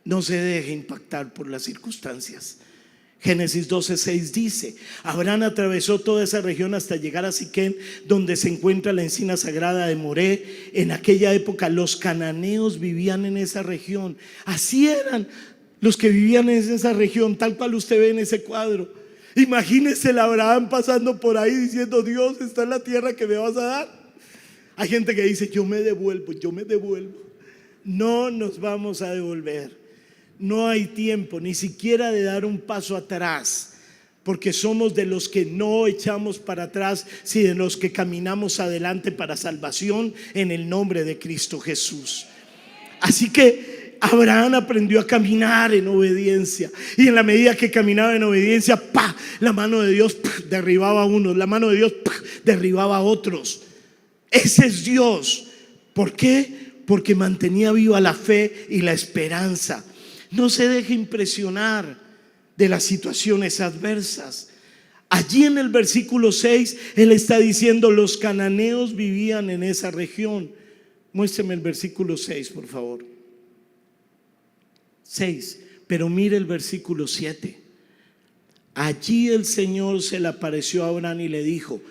No se deje impactar por las circunstancias. Génesis 12:6 dice: Abraham atravesó toda esa región hasta llegar a Siquem, donde se encuentra la encina sagrada de Moré. En aquella época los cananeos vivían en esa región. Así eran los que vivían en esa región, tal cual usted ve en ese cuadro. Imagínese el Abraham pasando por ahí diciendo: Dios, está en la tierra que me vas a dar. Hay gente que dice: yo me devuelvo. No nos vamos a devolver. No hay tiempo ni siquiera de dar un paso atrás, porque somos de los que no echamos para atrás, sino de los que caminamos adelante para salvación en el nombre de Cristo Jesús. Así que Abraham aprendió a caminar en obediencia, y en la medida que caminaba en obediencia, la mano de Dios derribaba a unos, la mano de Dios derribaba a otros. Ese es Dios. ¿Por qué? Porque mantenía viva la fe y la esperanza. No se deje impresionar de las situaciones adversas. Allí en el versículo 6, Él está diciendo: los cananeos vivían en esa región. Muéstreme el versículo 6, por favor. 6, pero mire el versículo 7. Allí el Señor se le apareció a Abraham y le dijo: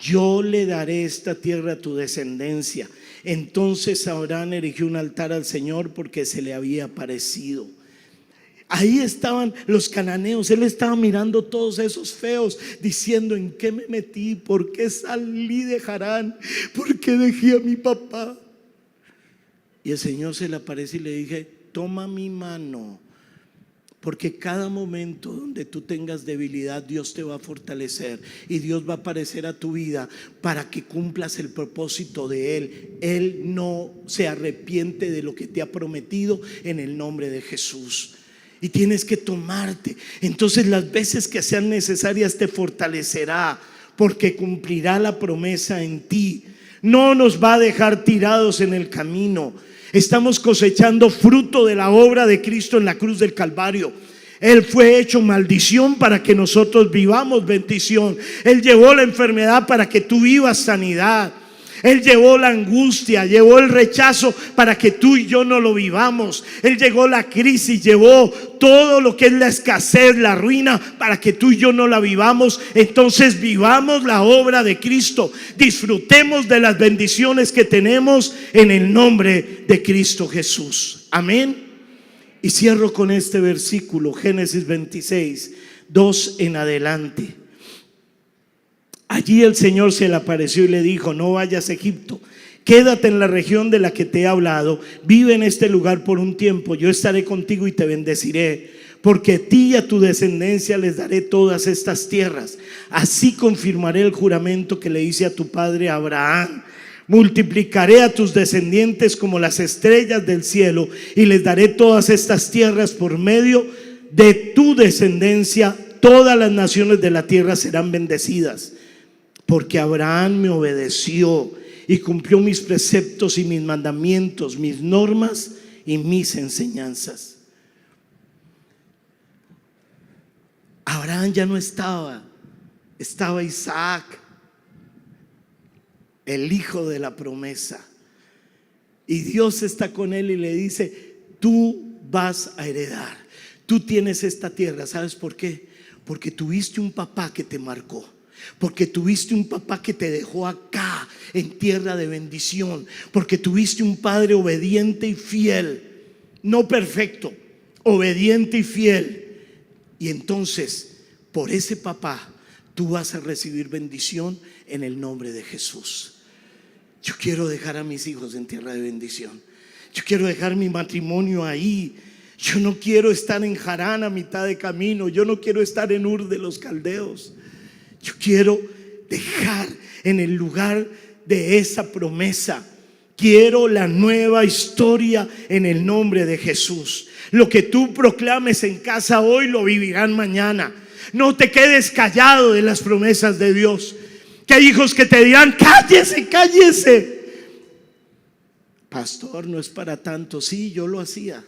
yo le daré esta tierra a tu descendencia. Entonces Abraham erigió un altar al Señor porque se le había aparecido. Ahí estaban los cananeos. Él estaba mirando todos esos feos, diciendo: ¿en qué me metí? ¿Por qué salí de Harán? ¿Por qué dejé a mi papá? Y el Señor se le aparece y le dije: toma mi mano, porque cada momento donde tú tengas debilidad, Dios te va a fortalecer y Dios va a aparecer a tu vida para que cumplas el propósito de Él. Él no se arrepiente de lo que te ha prometido, en el nombre de Jesús. Y tienes que tomarte. Entonces las veces que sean necesarias te fortalecerá, porque cumplirá la promesa en ti. No nos va a dejar tirados en el camino. Estamos cosechando fruto de la obra de Cristo en la cruz del Calvario. Él fue hecho maldición para que nosotros vivamos bendición. Él llevó la enfermedad para que tú vivas sanidad. Él llevó la angustia, llevó el rechazo para que tú y yo no lo vivamos. Él llevó la crisis, llevó todo lo que es la escasez, la ruina, para que tú y yo no la vivamos. Entonces vivamos la obra de Cristo. Disfrutemos de las bendiciones que tenemos en el nombre de Cristo Jesús. Amén. Y cierro con este versículo, Génesis 26, 2 en adelante. Allí el Señor se le apareció y le dijo: no vayas a Egipto, quédate en la región de la que te he hablado, vive en este lugar por un tiempo, yo estaré contigo y te bendeciré, porque a ti y a tu descendencia les daré todas estas tierras. Así confirmaré el juramento que le hice a tu padre Abraham. Multiplicaré a tus descendientes como las estrellas del cielo, y les daré todas estas tierras. Por medio de tu descendencia todas las naciones de la tierra serán bendecidas, porque Abraham me obedeció y cumplió mis preceptos y mis mandamientos, mis normas y mis enseñanzas. Abraham ya no estaba Isaac, el hijo de la promesa. Y Dios está con él y le dice: tú vas a heredar, tú tienes esta tierra. ¿Sabes por qué? Porque tuviste un papá que te marcó. Porque tuviste un papá que te dejó acá en tierra de bendición. Porque tuviste un padre obediente y fiel. No perfecto, obediente y fiel. Y entonces, por ese papá, tú vas a recibir bendición en el nombre de Jesús. Yo quiero dejar a mis hijos en tierra de bendición. Yo quiero dejar mi matrimonio ahí. Yo no quiero estar en Harán a mitad de camino. Yo no quiero estar en Ur de los Caldeos. Yo quiero dejar en el lugar de esa promesa. Quiero la nueva historia en el nombre de Jesús. Lo que tú proclames en casa hoy lo vivirán mañana. No te quedes callado de las promesas de Dios. Que hay hijos que te dirán: cállese, cállese. Pastor, no es para tanto. Sí, yo lo hacía.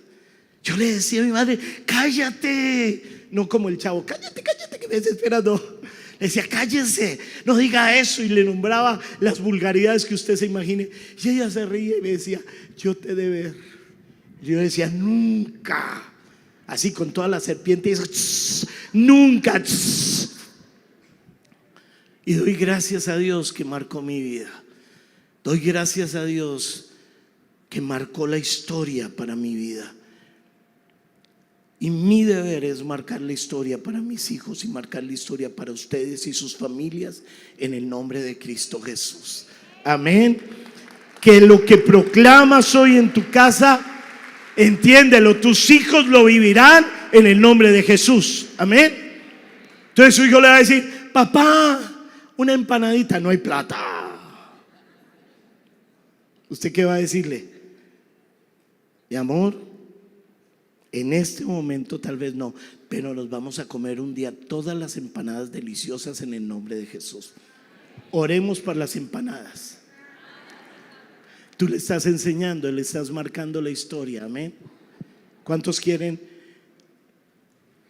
Yo le decía a mi madre: cállate. No como el chavo: cállate, cállate, que me desesperas. No. Le decía: cállese, no diga eso. Y le nombraba las vulgaridades que usted se imagine. Y ella se reía y me decía: yo te he de ver. Yo decía: nunca. Así con todas las serpientes. Nunca. Y doy gracias a Dios que marcó mi vida. Doy gracias a Dios que marcó la historia para mi vida. Y mi deber es marcar la historia para mis hijos y marcar la historia para ustedes y sus familias en el nombre de Cristo Jesús. Amén. Que lo que proclamas hoy en tu casa, entiéndelo, tus hijos lo vivirán en el nombre de Jesús. Amén. Entonces su hijo le va a decir: papá, una empanadita. No hay plata. ¿Usted qué va a decirle? Mi amor, en este momento tal vez no, pero nos vamos a comer un día todas las empanadas deliciosas en el nombre de Jesús. Oremos por las empanadas. Tú le estás enseñando, le estás marcando la historia. Amén. ¿Cuántos quieren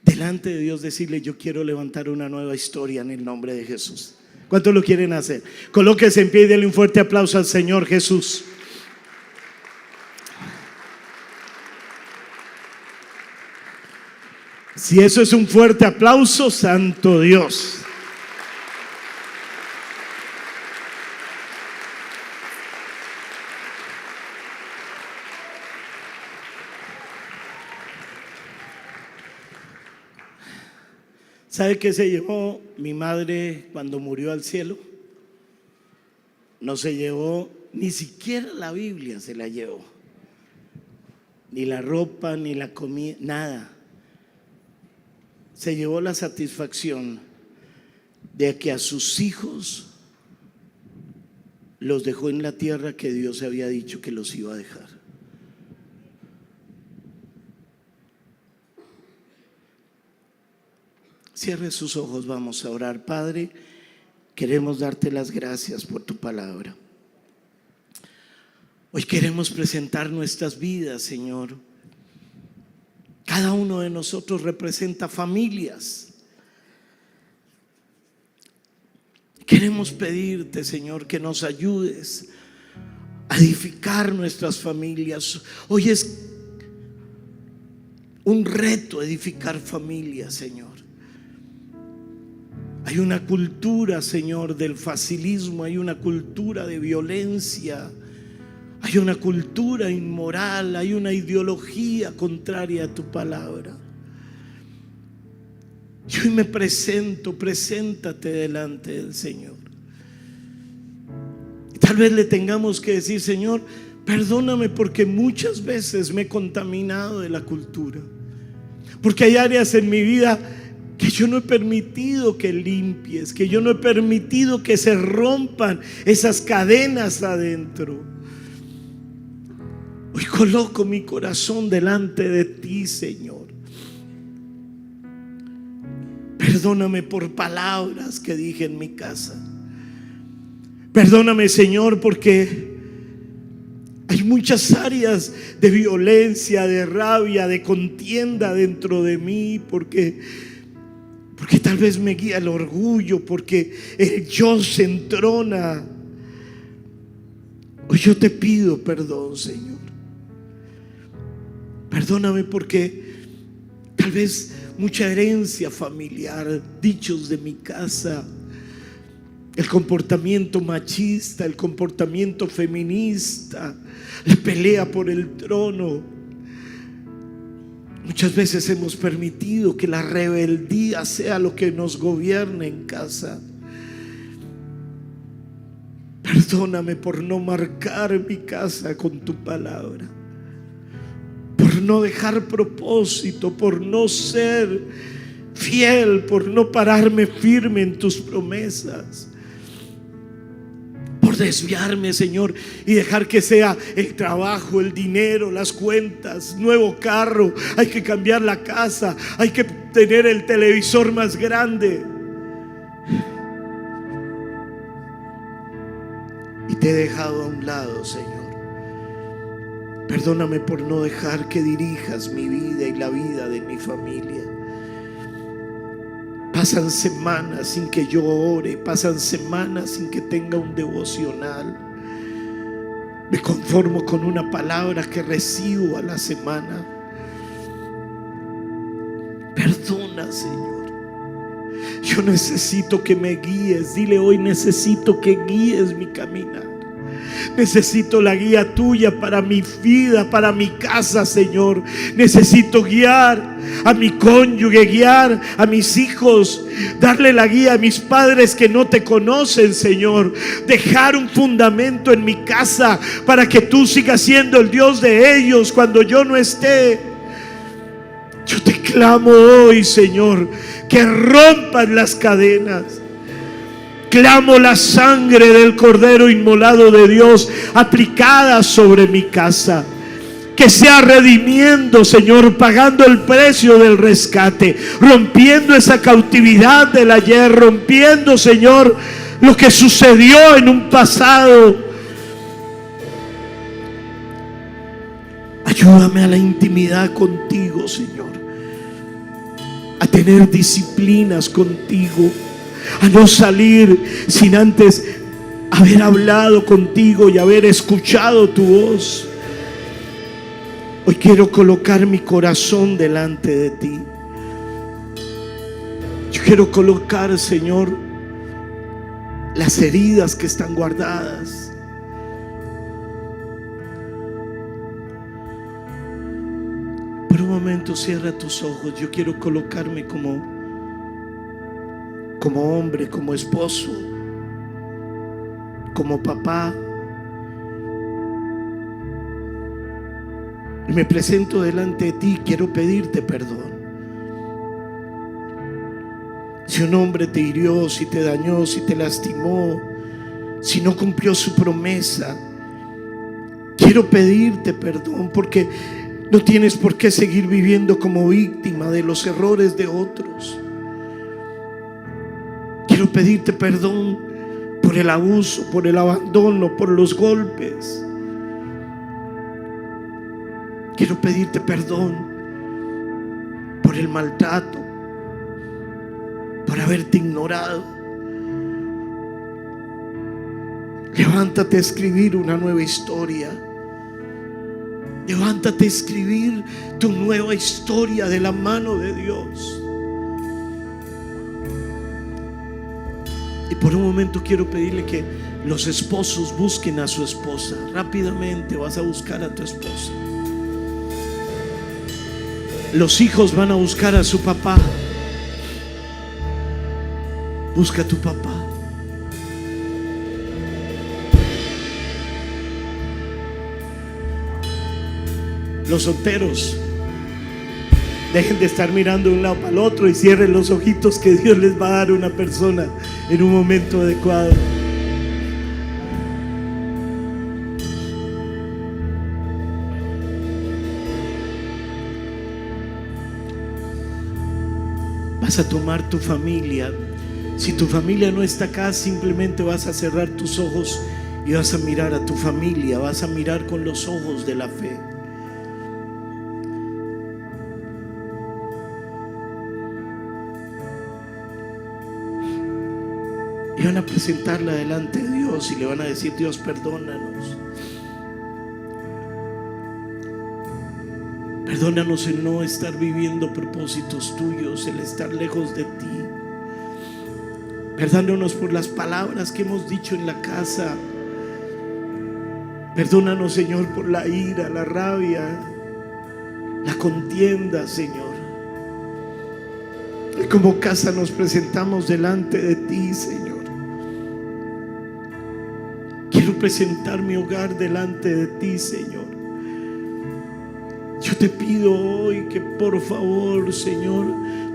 delante de Dios decirle: yo quiero levantar una nueva historia en el nombre de Jesús. ¿Cuántos lo quieren hacer? Colóquese en pie y denle un fuerte aplauso al Señor Jesús. Si eso es un fuerte aplauso, santo Dios. ¿Sabe qué se llevó mi madre cuando murió al cielo? No se llevó ni siquiera la Biblia, se la llevó. Ni la ropa, ni la comida, nada. Se llevó la satisfacción de que a sus hijos los dejó en la tierra que Dios había dicho que los iba a dejar. Cierre sus ojos, vamos a orar. Padre, queremos darte las gracias por tu palabra. Hoy queremos presentar nuestras vidas, Señor. Cada uno de nosotros representa familias. Queremos pedirte, Señor, que nos ayudes a edificar nuestras familias. Hoy es un reto edificar familias, Señor. Hay una cultura, Señor, del facilismo, hay una cultura de violencia, hay una cultura inmoral, hay una ideología contraria a tu palabra. Y hoy me preséntate delante del Señor. Y tal vez le tengamos que decir: Señor, perdóname porque muchas veces me he contaminado de la cultura, porque hay áreas en mi vida que yo no he permitido que limpies, que yo no he permitido que se rompan esas cadenas adentro. Hoy coloco mi corazón delante de ti, Señor. Perdóname por palabras que dije en mi casa. Perdóname, Señor, porque hay muchas áreas de violencia, de rabia, de contienda dentro de mí, porque tal vez me guía el orgullo, porque el yo se entrona. Hoy yo te pido perdón, Señor. Perdóname porque tal vez mucha herencia familiar, dichos de mi casa, el comportamiento machista, el comportamiento feminista, la pelea por el trono. Muchas veces hemos permitido que la rebeldía sea lo que nos gobierne en casa. Perdóname por no marcar mi casa con tu palabra, por no dejar propósito, por no ser fiel, por no pararme firme en tus promesas, por desviarme, Señor, y dejar que sea el trabajo, el dinero, las cuentas, nuevo carro, hay que cambiar la casa, hay que tener el televisor más grande. Y te he dejado a un lado, Señor. Perdóname por no dejar que dirijas mi vida y la vida de mi familia. Pasan semanas sin que yo ore, pasan semanas sin que tenga un devocional. Me conformo con una palabra que recibo a la semana. Perdona, Señor. Yo necesito que me guíes. Dile hoy: necesito que guíes mi caminar. Necesito la guía tuya para mi vida, para mi casa, Señor. Necesito guiar a mi cónyuge, guiar a mis hijos, darle la guía a mis padres que no te conocen, Señor. Dejar un fundamento en mi casa para que tú sigas siendo el Dios de ellos cuando yo no esté. Yo te clamo hoy, Señor, que rompas las cadenas. Clamo la sangre del Cordero inmolado de Dios aplicada sobre mi casa. Que sea redimiendo, Señor, pagando el precio del rescate, rompiendo esa cautividad del ayer, rompiendo, Señor, lo que sucedió en un pasado. Ayúdame a la intimidad contigo, Señor. tener disciplinas contigo, a no salir sin antes haber hablado contigo y haber escuchado tu voz. Hoy quiero colocar mi corazón delante de ti. Yo quiero colocar, Señor, las heridas que están guardadas. Por un momento cierra tus ojos. Yo quiero colocarme como hombre, como esposo, como papá. Y me presento delante de ti. Quiero pedirte perdón. Si un hombre te hirió, si te dañó, si te lastimó, si no cumplió su promesa, quiero pedirte perdón, porque no tienes por qué seguir viviendo como víctima de los errores de otros. Quiero pedirte perdón por el abuso, por el abandono, por los golpes. Quiero pedirte perdón por el maltrato, por haberte ignorado. Levántate a escribir una nueva historia. Levántate a escribir tu nueva historia de la mano de Dios. Y por un momento quiero pedirle que los esposos busquen a su esposa. Rápidamente vas a buscar a tu esposa. Los hijos van a buscar a su papá. Busca a tu papá. Los solteros, dejen de estar mirando de un lado para el otro y cierren los ojitos, que Dios les va a dar una persona en un momento adecuado. Vas a tomar tu familia. Si tu familia no está acá, simplemente vas a cerrar tus ojos y vas a mirar a tu familia. Vas a mirar con los ojos de la fe. Y van a presentarla delante de Dios y le van a decir: Dios, perdónanos. Perdónanos en no estar viviendo propósitos tuyos, el estar lejos de ti. Perdónanos por las palabras que hemos dicho en la casa. Perdónanos, Señor, por la ira, la rabia, la contienda, Señor. Y como casa nos presentamos delante de ti, Señor. Quiero presentar mi hogar delante de ti, Señor. Yo te pido hoy que por favor, Señor,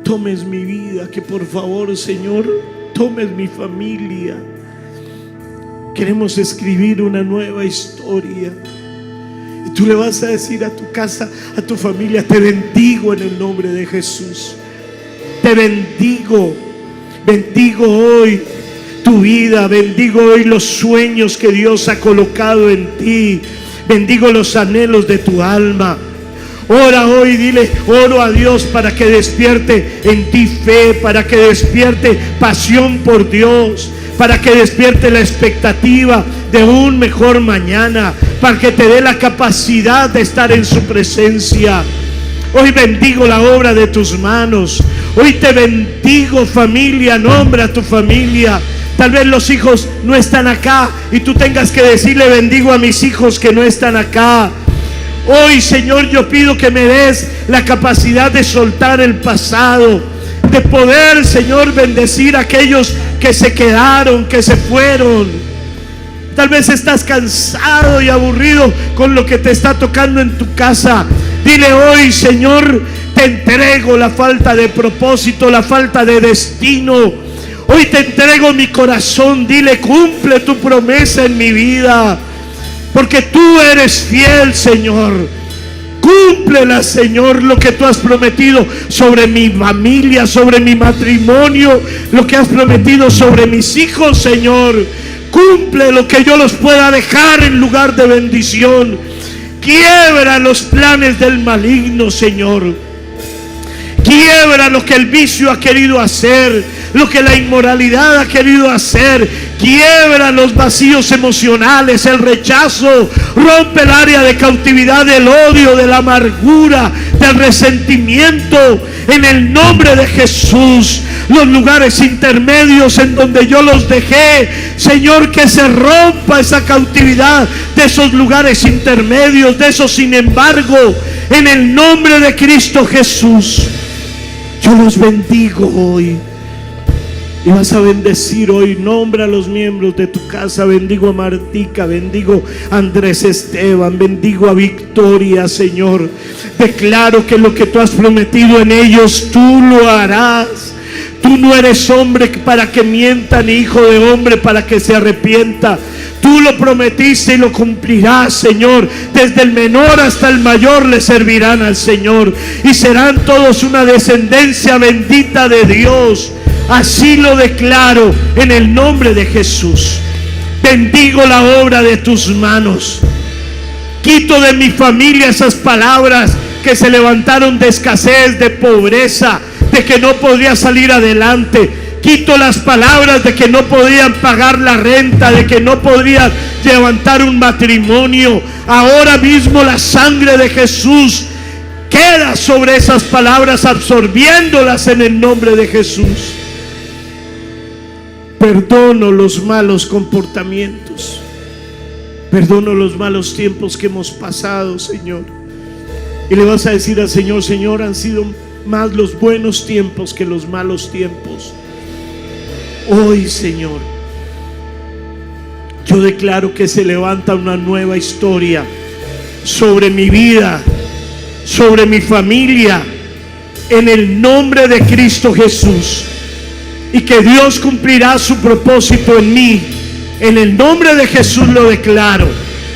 tomes mi vida, que por favor, Señor, tomes mi familia. Queremos escribir una nueva historia. Y tú le vas a decir a tu casa, a tu familia: te bendigo en el nombre de Jesús. Te bendigo. Bendigo hoy tu vida. Bendigo hoy los sueños que Dios ha colocado en ti. Bendigo los anhelos de tu alma. Ora hoy, dile: oro a Dios para que despierte en ti fe, para que despierte pasión por Dios, para que despierte la expectativa de un mejor mañana, para que te dé la capacidad de estar en su presencia. Hoy bendigo la obra de tus manos. Hoy te bendigo, familia. Nombra a tu familia. Tal vez los hijos no están acá y tú tengas que decirle: bendigo a mis hijos que no están acá. Hoy, Señor, yo pido que me des la capacidad de soltar el pasado, de poder, Señor, bendecir a aquellos que se quedaron, que se fueron. Tal vez estás cansado y aburrido con lo que te está tocando en tu casa. Dile hoy: Señor, te entrego la falta de propósito, la falta de destino. Hoy te entrego mi corazón. Dile: cumple tu promesa en mi vida, porque tú eres fiel, Señor. Cúmplela, Señor, lo que tú has prometido sobre mi familia, sobre mi matrimonio, lo que has prometido sobre mis hijos, Señor. Cumple lo que yo los pueda dejar en lugar de bendición. Quiebra los planes del maligno, Señor. Quiebra lo que el vicio ha querido hacer, lo que la inmoralidad ha querido hacer. Quiebra los vacíos emocionales, el rechazo. Rompe el área de cautividad del odio, de la amargura, del resentimiento. En el nombre de Jesús, los lugares intermedios en donde yo los dejé, Señor, que se rompa esa cautividad de esos lugares intermedios, de esos sin embargo, en el nombre de Cristo Jesús. Yo los bendigo hoy. Y vas a bendecir hoy. Nombra a los miembros de tu casa. Bendigo a Martica, bendigo a Andrés Esteban, bendigo a Victoria, Señor. Declaro que lo que tú has prometido en ellos, tú lo harás. Tú no eres hombre para que mienta, ni hijo de hombre para que se arrepienta. Tú lo prometiste y lo cumplirás, Señor. Desde el menor hasta el mayor le servirán al Señor. Y serán todos una descendencia bendita de Dios. Así lo declaro en el nombre de Jesús. Bendigo la obra de tus manos. Quito de mi familia esas palabras que se levantaron de escasez, de pobreza, de que no podría salir adelante. Quito las palabras de que no podían pagar la renta, de que no podrían levantar un matrimonio. Ahora mismo la sangre de Jesús queda sobre esas palabras, absorbiéndolas en el nombre de Jesús. Perdono los malos comportamientos. Perdono los malos tiempos que hemos pasado, Señor. Y le vas a decir al Señor: Señor, han sido más los buenos tiempos que los malos tiempos. Hoy, Señor, yo declaro que se levanta una nueva historia sobre mi vida, sobre mi familia, en el nombre de Cristo Jesús. Y que Dios cumplirá su propósito en mí. En el nombre de Jesús lo declaro.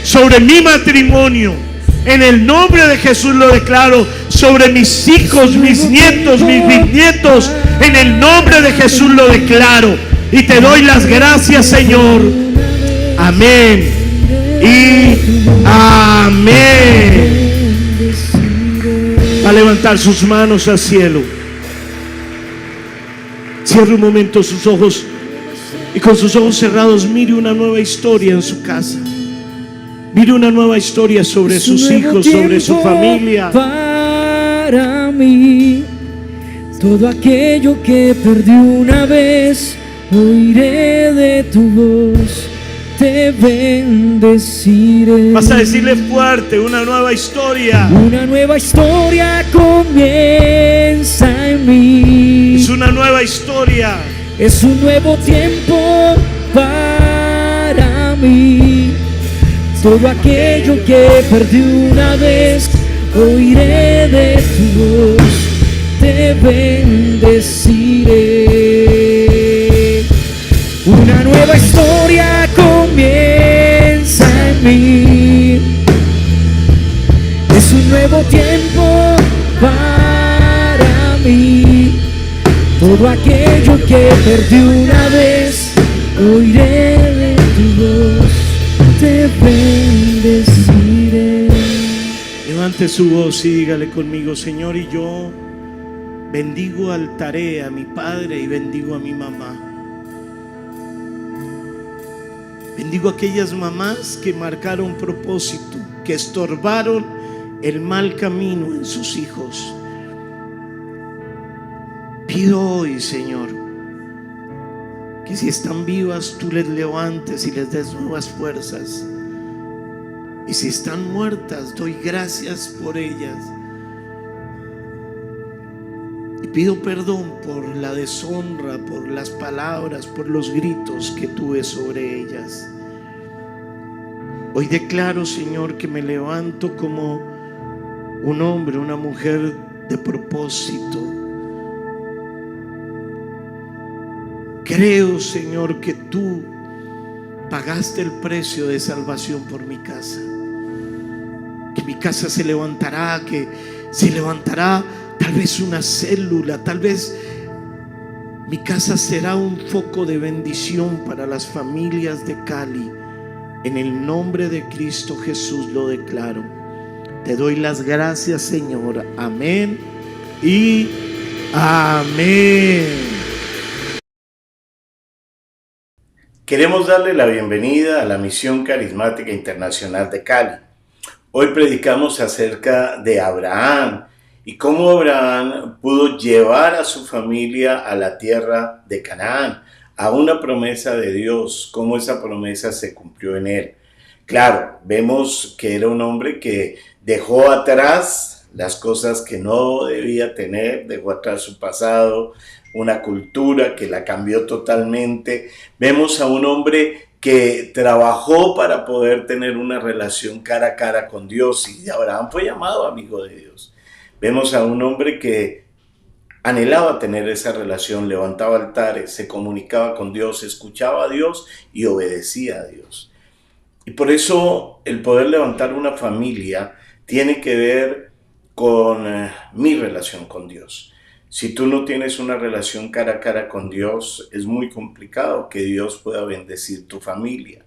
Sobre mi matrimonio, en el nombre de Jesús lo declaro. Sobre mis hijos, mis nietos, mis bisnietos, en el nombre de Jesús lo declaro. Y te doy las gracias, Señor. Amén y amén. Va a levantar sus manos al cielo. Cierre un momento sus ojos y con sus ojos cerrados mire una nueva historia en su casa. Mire una nueva historia sobre sus hijos, sobre su familia. Para mí, todo aquello que perdí una vez, oiré de tu voz, te bendeciré. Vas a decirle fuerte: una nueva historia. Una nueva historia comienza en mí. Es una nueva historia. Es un nuevo tiempo para mí. Todo aquello que perdí una vez, oiré de tu voz, te bendeciré. Una nueva historia comienza en mí. Es un nuevo tiempo para mí. Todo aquello que perdí una vez, oiré de tu voz, te bendeciré. Levante su voz y dígale conmigo: Señor, y yo bendigo al Tare, a mi padre, y bendigo a mi mamá. Bendigo a aquellas mamás que marcaron propósito, que estorbaron el mal camino en sus hijos. Pido hoy, Señor, que si están vivas, tú les levantes y les des nuevas fuerzas. Y si están muertas, doy gracias por ellas. Y pido perdón por la deshonra, por las palabras, por los gritos que tuve sobre ellas. Hoy declaro, Señor, que me levanto como un hombre, una mujer de propósito. Creo, Señor, que tú pagaste el precio de salvación por mi casa. Que mi casa se levantará, que se levantará tal vez una célula, tal vez mi casa será un foco de bendición para las familias de Cali. En el nombre de Cristo Jesús lo declaro. Te doy las gracias, Señor. Amén y Amén. Queremos darle la bienvenida a la Misión Carismática Internacional de Cali. Hoy predicamos acerca de Abraham y cómo Abraham pudo llevar a su familia a la tierra de Canaán, a una promesa de Dios, cómo esa promesa se cumplió en él. Claro, vemos que era un hombre que dejó atrás las cosas que no debía tener, dejó atrás su pasado, una cultura que la cambió totalmente. Vemos a un hombre que trabajó para poder tener una relación cara a cara con Dios, y Abraham fue llamado amigo de Dios. Vemos a un hombre que anhelaba tener esa relación, levantaba altares, se comunicaba con Dios, escuchaba a Dios y obedecía a Dios. Y por eso el poder levantar una familia tiene que ver con mi relación con Dios. Si tú no tienes una relación cara a cara con Dios, es muy complicado que Dios pueda bendecir tu familia.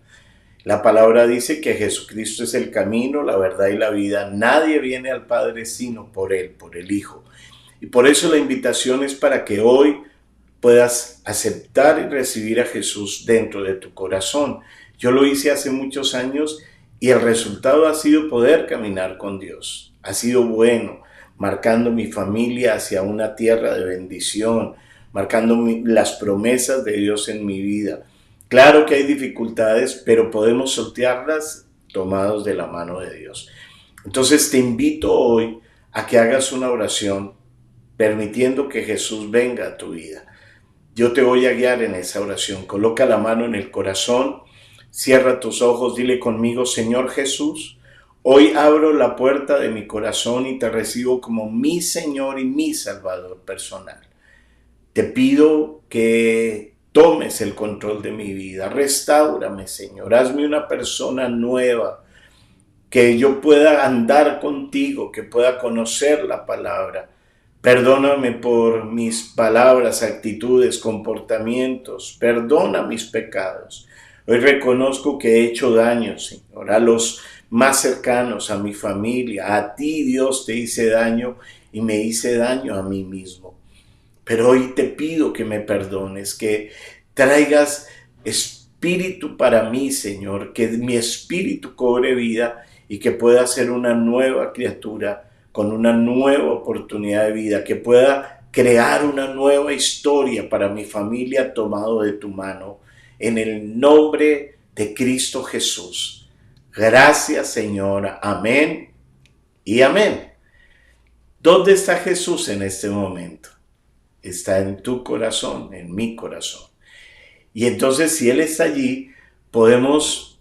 La palabra dice que Jesucristo es el camino, la verdad y la vida. Nadie viene al Padre sino por Él, por el Hijo. Y por eso la invitación es para que hoy puedas aceptar y recibir a Jesús dentro de tu corazón. Yo lo hice hace muchos años y el resultado ha sido poder caminar con Dios. Ha sido bueno, marcando mi familia hacia una tierra de bendición, marcando las promesas de Dios en mi vida. Claro que hay dificultades, pero podemos sortearlas tomados de la mano de Dios. Entonces te invito hoy a que hagas una oración permitiendo que Jesús venga a tu vida. Yo te voy a guiar en esa oración. Coloca la mano en el corazón, cierra tus ojos, dile conmigo: Señor Jesús, hoy abro la puerta de mi corazón y te recibo como mi Señor y mi Salvador personal. Te pido que tomes el control de mi vida, restáurame, Señor, hazme una persona nueva, que yo pueda andar contigo, que pueda conocer la palabra. Perdóname por mis palabras, actitudes, comportamientos, perdona mis pecados. Hoy reconozco que he hecho daño, Señor, a los más cercanos, a mi familia, a ti, Dios, te hice daño y me hice daño a mí mismo. Pero hoy te pido que me perdones, que traigas espíritu para mí, Señor, que mi espíritu cobre vida y que pueda ser una nueva criatura con una nueva oportunidad de vida, que pueda crear una nueva historia para mi familia tomado de tu mano, en el nombre de Cristo Jesús. Gracias, Señor. Amén y amén. ¿Dónde está Jesús en este momento? Está en tu corazón, en mi corazón. Y entonces, si Él está allí, podemos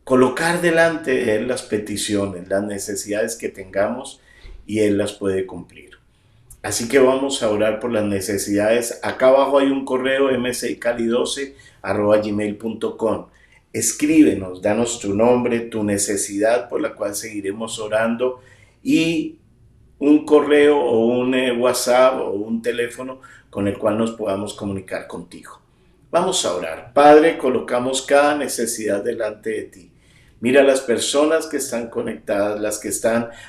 colocar delante de Él las peticiones, las necesidades que tengamos, y Él las puede cumplir. Así que vamos a orar por las necesidades. Acá abajo hay un correo, msicali12@gmail.com. Escríbenos, danos tu nombre, tu necesidad por la cual seguiremos orando, y un correo o un WhatsApp o un teléfono con el cual nos podamos comunicar contigo. Vamos a orar. Padre, colocamos cada necesidad delante de ti. Mira las personas que están conectadas, las que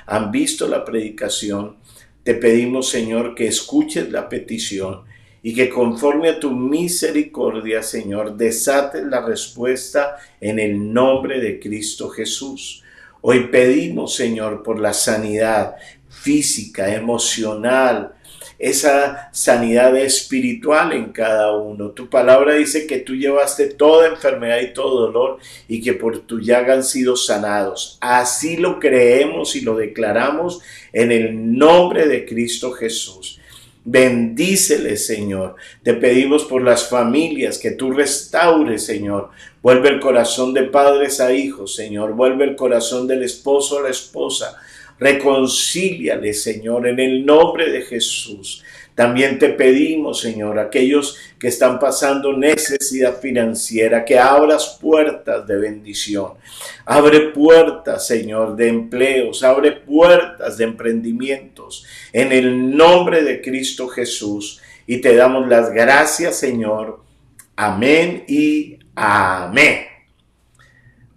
han visto la predicación. Te pedimos, Señor, que escuches la petición y que conforme a tu misericordia, Señor, desates la respuesta en el nombre de Cristo Jesús. Hoy pedimos, Señor, por la sanidad física, emocional, esa sanidad espiritual en cada uno. Tu palabra dice que tú llevaste toda enfermedad y todo dolor y que por tu llaga han sido sanados. Así lo creemos y lo declaramos en el nombre de Cristo Jesús. Bendícele, Señor. Te pedimos por las familias, que tú restaures, Señor. Vuelve el corazón de padres a hijos, Señor. Vuelve el corazón del esposo a la esposa. Reconcíliale, Señor, en el nombre de Jesús. También te pedimos, Señor, aquellos que están pasando necesidad financiera, que abras puertas de bendición. Abre puertas, Señor, de empleos, abre puertas de emprendimientos en el nombre de Cristo Jesús. Y te damos las gracias, Señor. Amén y amén.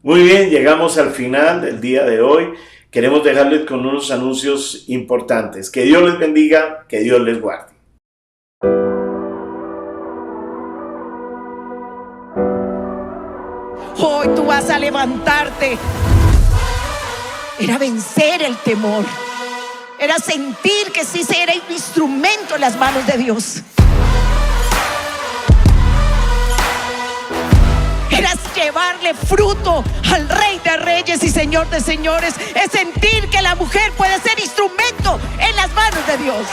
Muy bien, llegamos al final del día de hoy. Queremos dejarles con unos anuncios importantes. Que Dios les bendiga, que Dios les guarde. levantarte. Era vencer el temor. Era sentir que sí se era un instrumento en las manos de Dios. Era llevarle fruto al Rey de Reyes y Señor de Señores. Es sentir que la mujer puede ser instrumento en las manos de Dios.